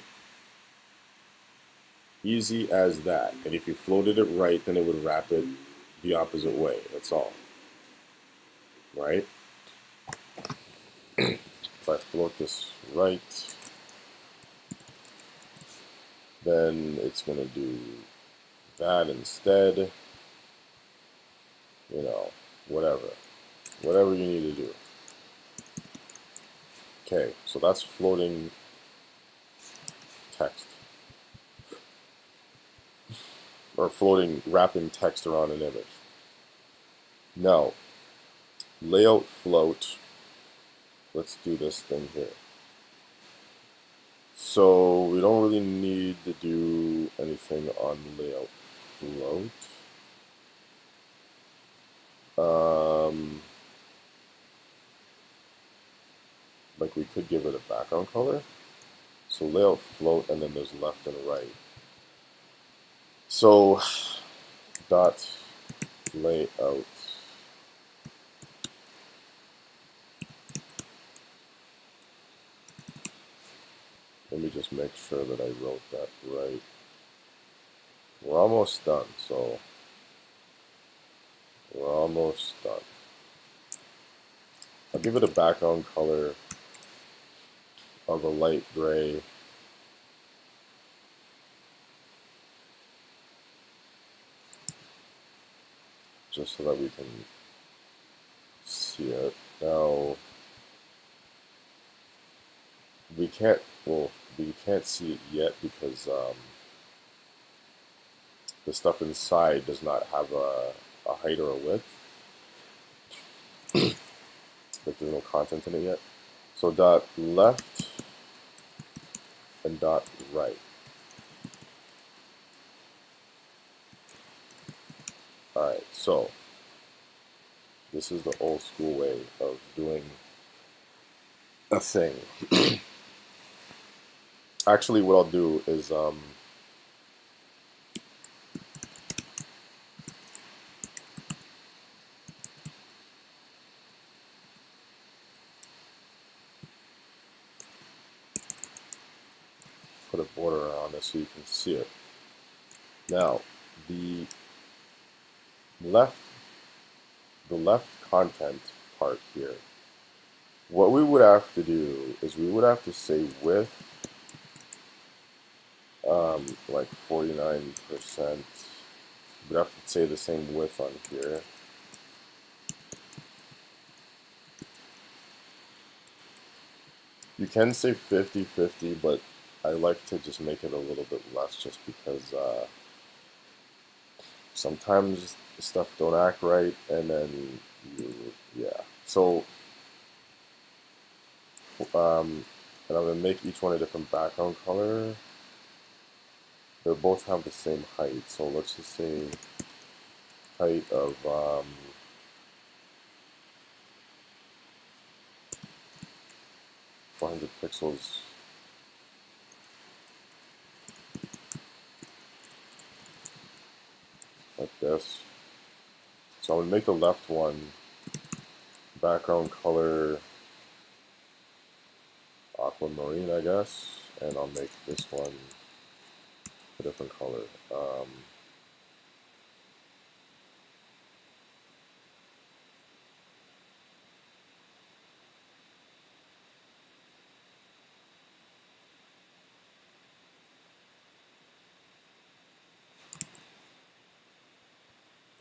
Easy as that. And if you floated it right, then it would wrap it the opposite way. That's all. Right? If I float this right, then it's going to do that instead. You know, whatever. Whatever you need to do. Okay, so that's floating text. Or floating, wrapping text around an image. Now, layout float. Let's do this thing here. So we don't really need to do anything on layout float. Like we could give it a background color. So layout float, and then there's left and right. So dot layout. Let me just make sure that I wrote that right. We're almost done, so we're almost done. I'll give it a background color of a light gray. Just so that we can see it. Now, we can't see it yet because the stuff inside does not have a height or a width. Like there's no content in it yet. So dot left and dot right. Alright, so this is the old school way of doing a thing. Actually, what I'll do is put a border around it so you can see it. Now, the left content part here, what we would have to do is we would have to say width, like 49%. We'd have to say the same width on here. You can say 50-50, but I like to just make it a little bit less just because sometimes stuff don't act right, and then yeah. So, and I'm gonna make each one a different background color. They both have the same height, so let's just say height of 400 pixels. Like this. So I'm gonna make the left one background color aquamarine, I guess, and I'll make this one a different color.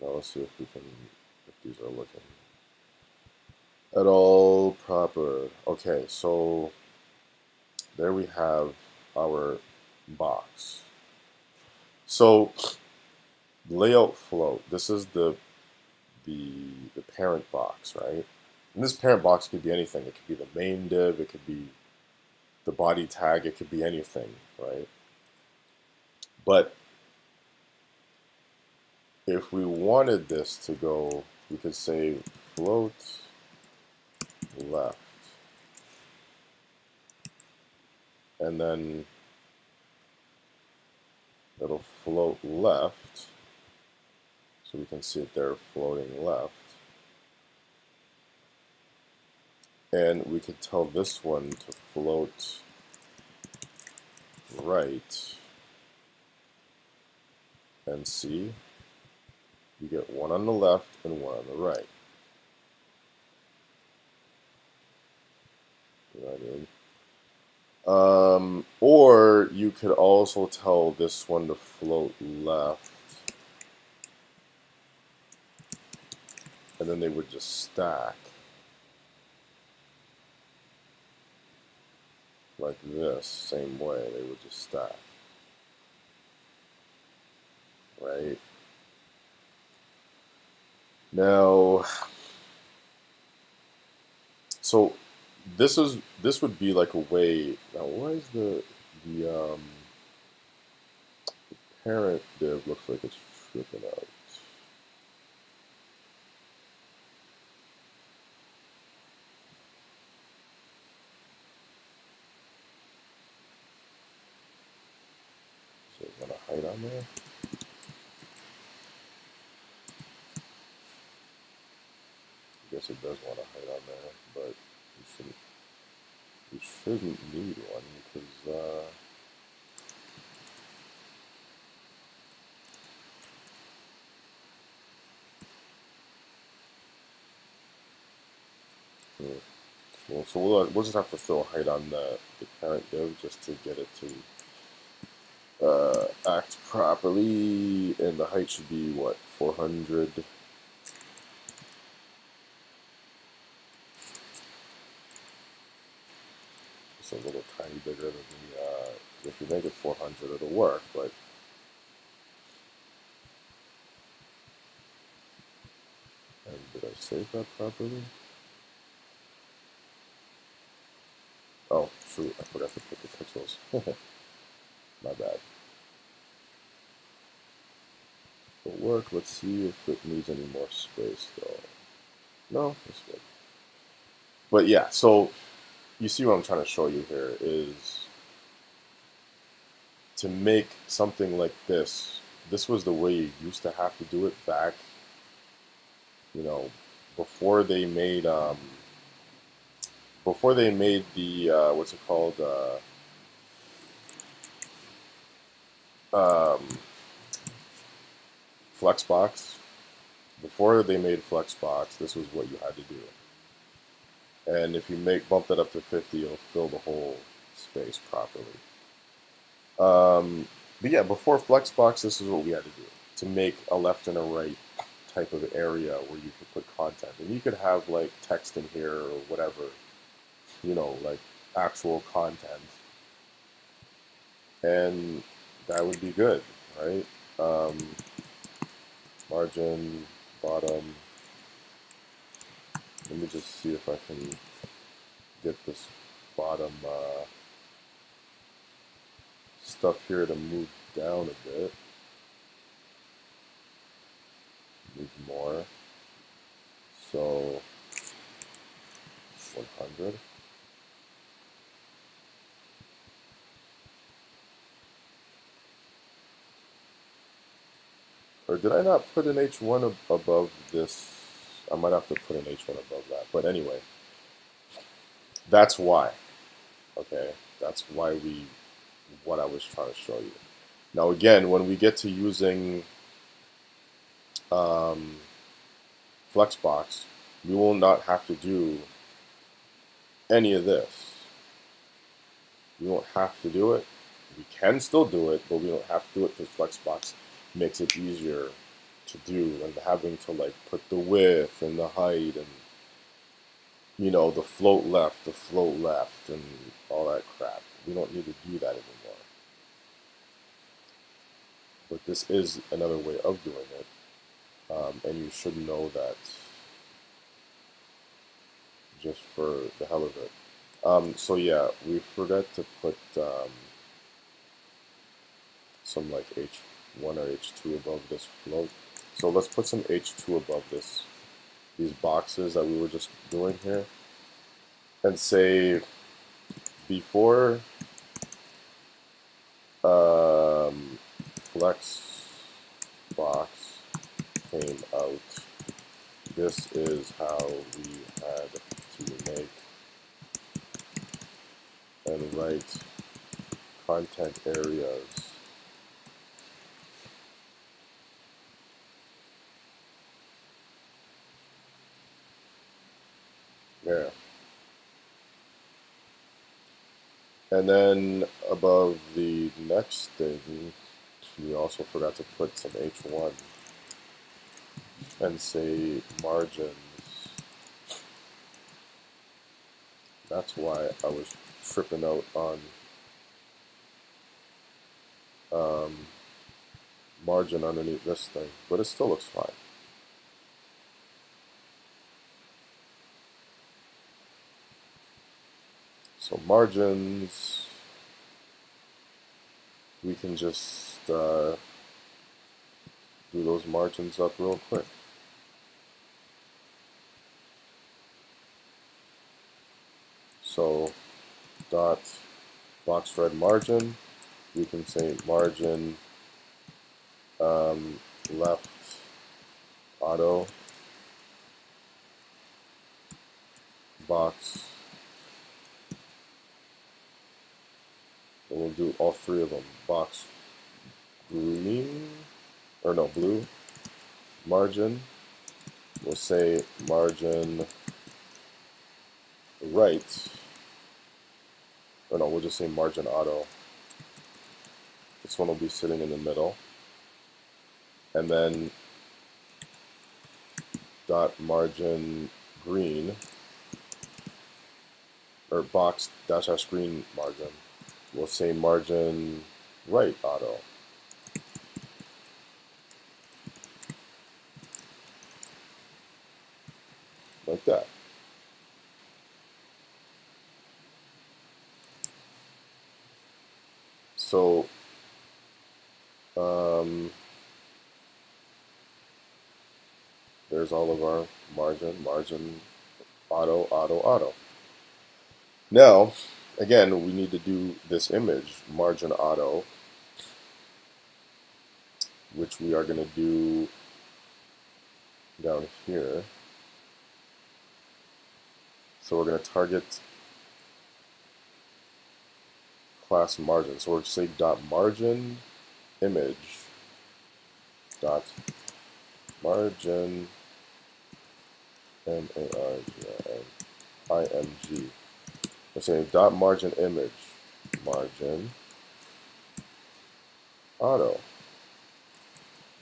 Now let's see if these are looking at all proper. Okay, so there we have our box. So layout float. This is the parent box, right? And this parent box could be anything. It could be the main div. It could be the body tag. It could be anything, right? But if we wanted this to go, we could say float left, and then it'll float left, so we can see it there floating left. And we could tell this one to float right, and see, you get one on the left and one on the right. You know what I mean? Or you could also tell this one to float left, and then they would just stack like this, same way, they would just stack, right? Now, so this would be like a way. Now, why is the parent div looks like it's tripping out? So is that a height on there? I guess it does want a height on there, but you shouldn't need one because well, so we'll just have to throw a height on the parent div just to get it to act properly, and the height should be what, 400. It's a little tiny bigger than the. If you make it 400, it'll work, but. And did I save that properly? Oh, shoot, I forgot to put the pixels. My bad. It'll work. Let's see if it needs any more space, though. No, it's good. But yeah, so you see what I'm trying to show you here is to make something like this. This was the way you used to have to do it back, you know, before they made the what's it called, um, Flexbox. Before they made Flexbox, this was what you had to do. And if you bump that up to 50, it'll fill the whole space properly. But yeah, before Flexbox, this is what we had to do to make a left and a right type of area where you could put content. And you could have like text in here or whatever, like actual content. And that would be good, right? Margin, bottom. Let me just see if I can get this bottom stuff here to move down a bit. Move more. So 100. Or did I not put an H1 above this? I might have to put an H1 above that. But anyway, that's why. Okay, that's why what I was trying to show you. Now again, when we get to using Flexbox, we will not have to do any of this. We won't have to do it. We can still do it, but we don't have to do it because Flexbox makes it easier to do than having to like put the width and the height and the float left and all that crap. We don't need to do that anymore. But this is another way of doing it. And you should know that just for the hell of it. So yeah, we forgot to put some like H1 or H2 above this float. So let's put some H2 above these boxes that we were just doing here. And say before Flex box came out, this is how we had to make and write content areas. There. And then above the next thing, we also forgot to put some H1 and say margins. That's why I was tripping out on margin underneath this thing, but it still looks fine. So margins, we can just do those margins up real quick. So dot box red margin, we can say margin left auto box, and we'll do all three of them. Box green, or no, blue margin, we'll say margin right, or no, we'll just say margin auto. This one will be sitting in the middle. And then dot margin green, or box dash dash green margin, we'll say margin right auto. Like that. So there's all of our margin, auto, auto, auto. Now, again, we need to do this image, margin auto, which we are going to do down here. So we're going to target class margin. So we're going to say dot margin image dot margin margin. We're saying dot margin image margin auto,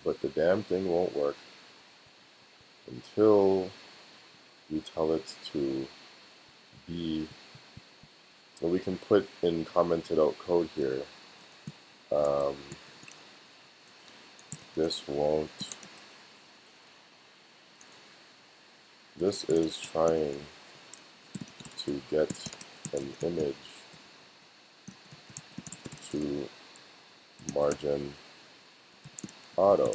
but the damn thing won't work until we tell it to be. And we can put in commented out code here. This won't. This is trying to get an image to margin auto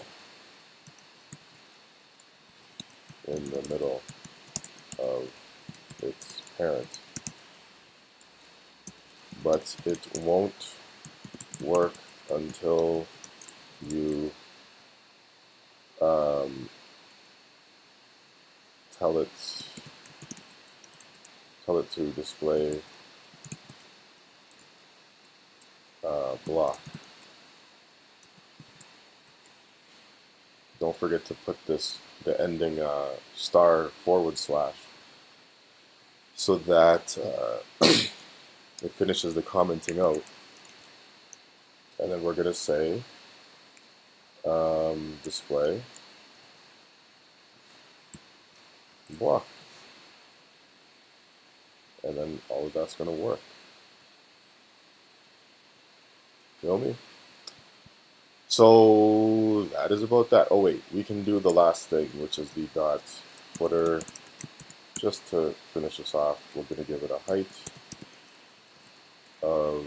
in the middle of its parent, but it won't work until you tell it to display block. Don't forget to put the ending star / so that it finishes the commenting out. And then we're going to say display block. And then all of that's going to work. Feel me? So that is about that. Oh wait, we can do the last thing, which is the dot footer. Just to finish this off, we're going to give it a height of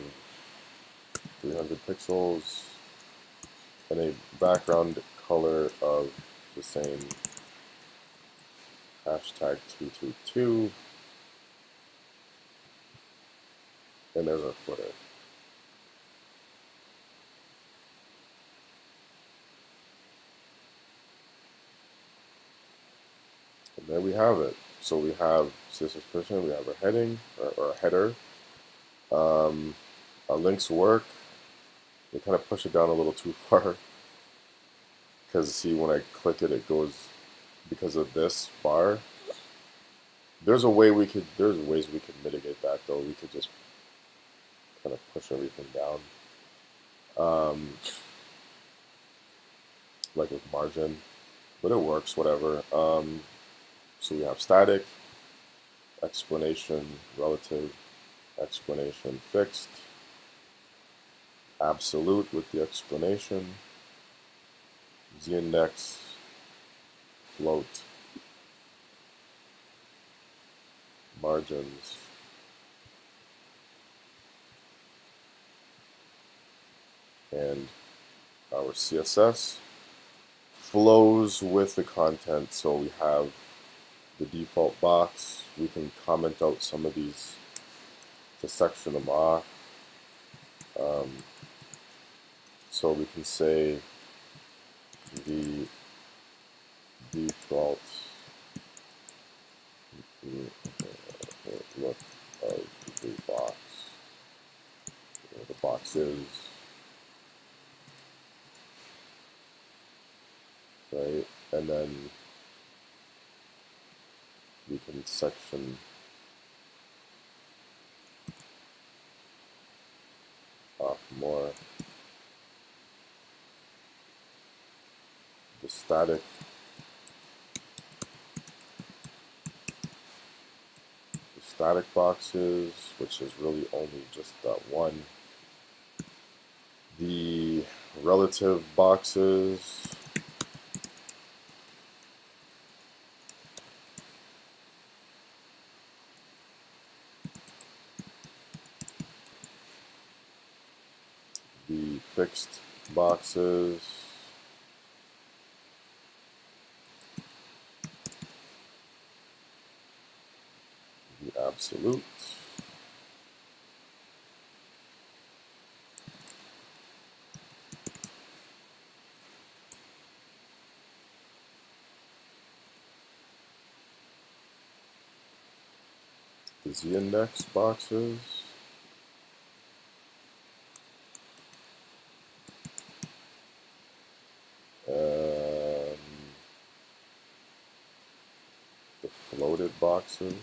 300 pixels and a background color of the same #222, and there's our footer. And there we have it. So we have CSS person, we have our heading or header. Our links work. They kind of push it down a little too far because see, when I click it, it goes because of this bar. There's ways we could mitigate that though. We could just kind of push everything down, like with margin, but it works, whatever. So we have static, explanation, relative, explanation, fixed, absolute with the explanation, z-index, float, margins, and our CSS flows with the content. So we have the default box. We can comment out some of these to section them off. So we can say the default look of the box. Where the box is, right? And then we can section off more. The static boxes, which is really only just that one. The relative boxes, the fixed boxes, the absolute, the z-index boxes, . boxes.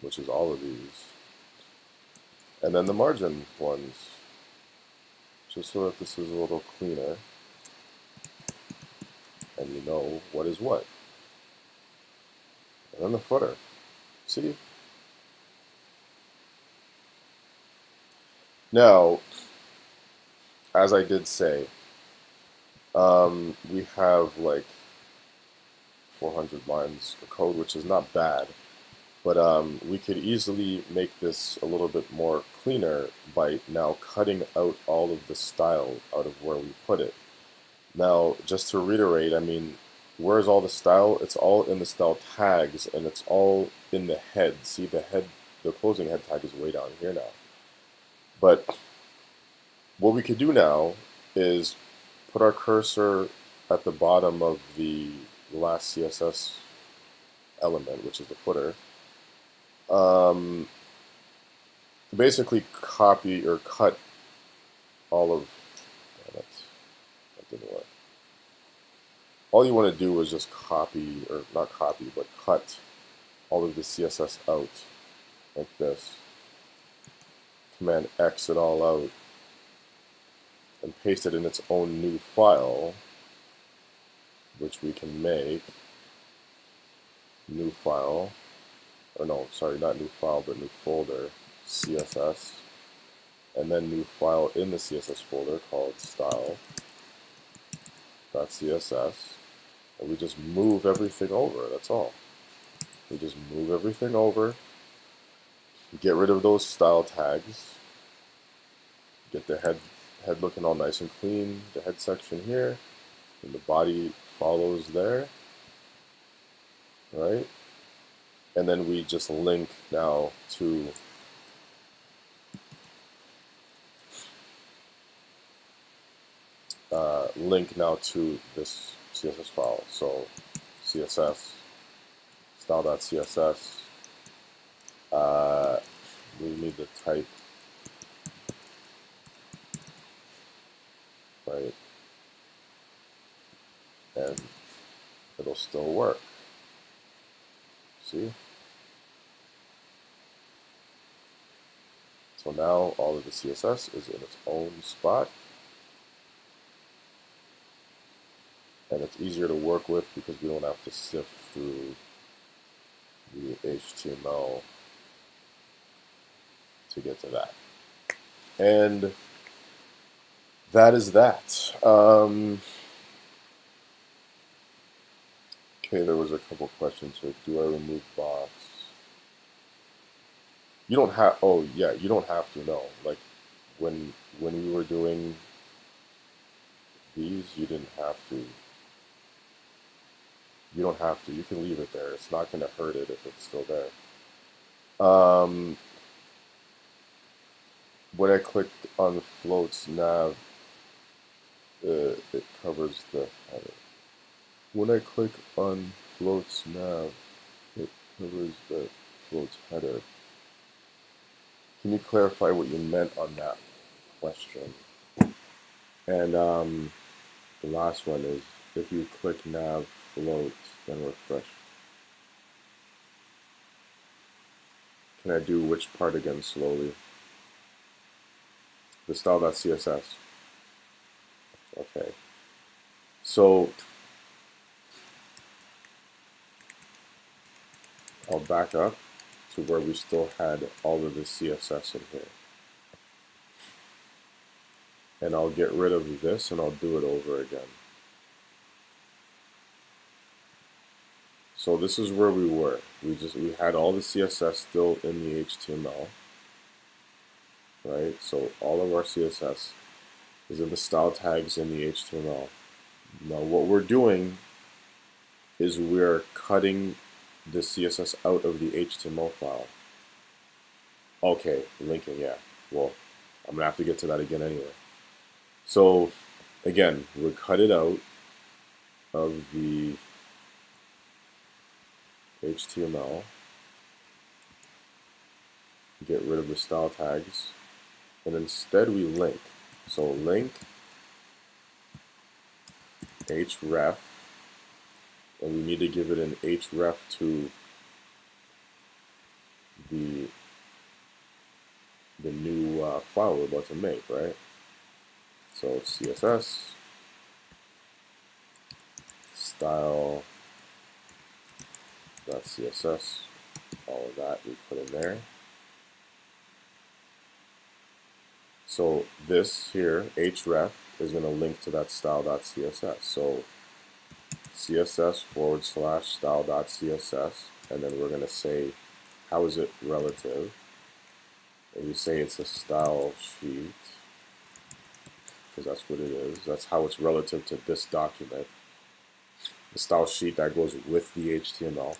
Which is all of these. And then the margin ones, just so that this is a little cleaner and you know what is what. And then the footer. See? Now, as I did say, we have like 400 lines of code, which is not bad. But we could easily make this a little bit more cleaner by now cutting out all of the style out of where we put it. Now, just to reiterate, I mean, where's all the style? It's all in the style tags, and it's all in the head. See, the closing head tag is way down here now. But what we could do now is put our cursor at the bottom of the last CSS element, which is the footer. Basically copy or cut all of, that didn't work. All you want to do is just copy, or not copy, but cut all of the CSS out like this. Command X it all out and paste it in its own new file, which we can make new file, or no, sorry, not new file, but new folder, CSS, and then new file in the CSS folder called style.css, and we just move everything over, that's all. We just move everything over, get rid of those style tags, get the head looking all nice and clean, the head section here, and the body follows there, right? And then we just link now to this CSS file. So CSS style.css. We need the type, right? And it'll still work. See? So now all of the CSS is in its own spot. And it's easier to work with because we don't have to sift through the HTML to get to that. And that is that. Okay, there was a couple questions here. Do I remove box? You don't have, oh yeah, you don't have to, no. Like when we were doing these, you didn't have to. You don't have to. You can leave it there. It's not going to hurt it if it's still there. When I clicked on the floats nav, it covers the header. When I click on floats nav, it covers the floats header. Can you clarify what you meant on that question? And the last one is, if you click nav float, then refresh. Can I do which part again slowly? The style.css. Okay. So I'll back up to where we still had all of the CSS in here. And I'll get rid of this and I'll do it over again. So this is where we were. We had all the CSS still in the HTML. Right? So all of our CSS is in the style tags in the HTML. Now what we're doing is we're cutting the CSS out of the HTML file. Okay, linking, yeah. Well, I'm gonna have to get to that again anyway. So again, we cut it out of the HTML, get rid of the style tags, and instead we link. So link href, and we need to give it an href to the new file we're about to make, right? So CSS style.css, all of that we put in there. So this here, href, is going to link to that style.css. So css/style.css, and then we're going to say, how is it relative? And you say it's a style sheet, because that's what it is. That's how it's relative to this document. The style sheet that goes with the HTML.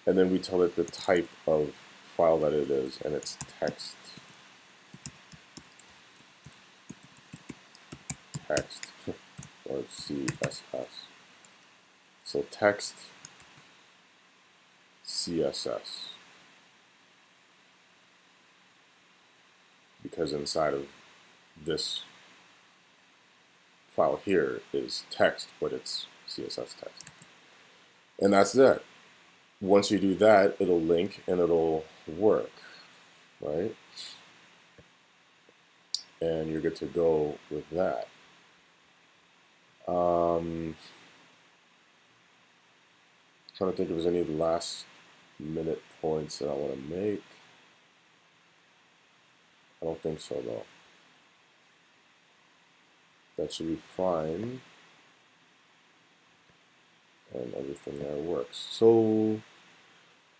And then we tell it the type of file that it is, and it's text. Text, or CSS. So text CSS. Because inside of this file here is text, but it's CSS text. And that's it. Once you do that, it'll link and it'll work, right? And you're good to go with that. Trying to think if there's any last minute points that I want to make. I don't think so, though. That should be fine. And everything there works. So,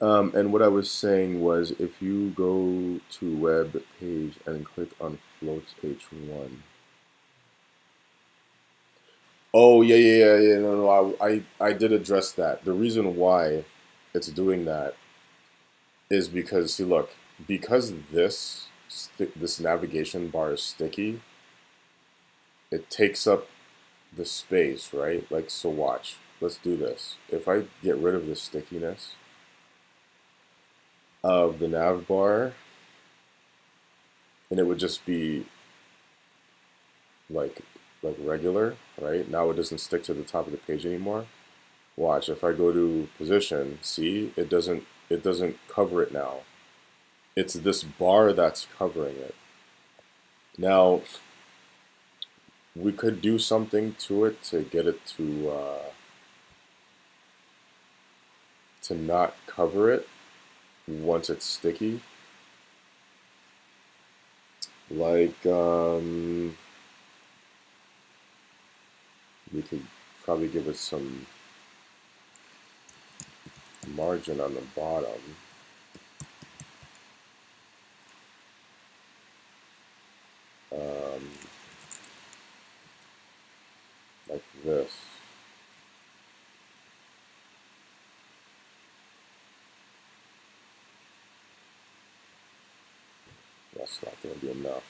and what I was saying was, if you go to web page and click on floats h1. Oh yeah. No. I did address that. The reason why it's doing that is because, see, look, because this navigation bar is sticky, it takes up the space, right? Like, so watch. Let's do this. If I get rid of the stickiness of the nav bar, and it would just be like regular, right? Now it doesn't stick to the top of the page anymore. Watch, if I go to position, see, it doesn't cover it now. It's this bar that's covering it. Now, we could do something to it to get it to not cover it once it's sticky. Like, we could probably give it some margin on the bottom. Like this. That's not going to be enough.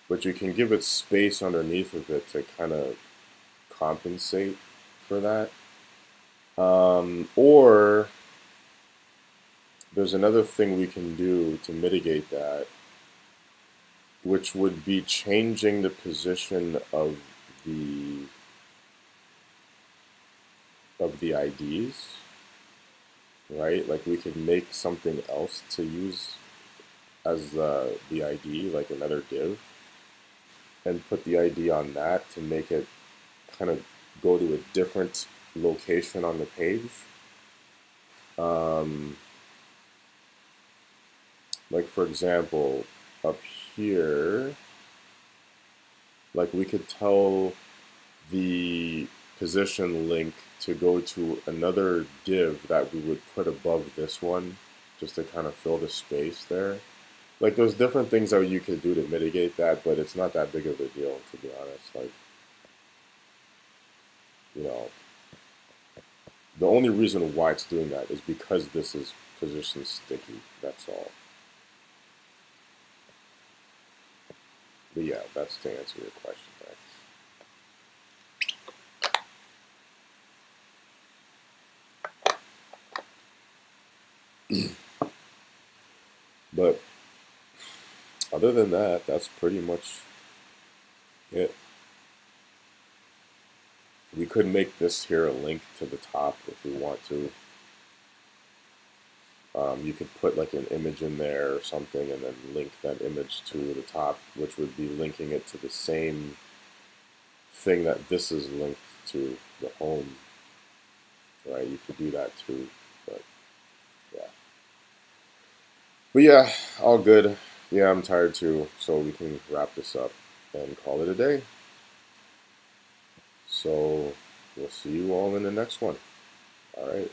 But you can give it space underneath of it to kind of compensate for that. Or there's another thing we can do to mitigate that, which would be changing the position of the IDs, right? Like, we could make something else to use as the ID, like another div, and put the ID on that to make it kind of go to a different location on the page. Like, for example, up here, like, we could tell the position link to go to another div that we would put above this one, just to kind of fill the space there. Like, there's different things that you could do to mitigate that, but it's not that big of a deal, to be honest. Like, you know, the only reason why it's doing that is because this is position sticky, that's all. But yeah, that's to answer your question, right? But other than that, that's pretty much it. We could make this here a link to the top if we want to. You could put like an image in there or something and then link that image to the top, which would be linking it to the same thing that this is linked to, the home. Right? You could do that too, but yeah. But yeah, all good. Yeah, I'm tired too, so we can wrap this up and call it a day. So we'll see you all in the next one. All right.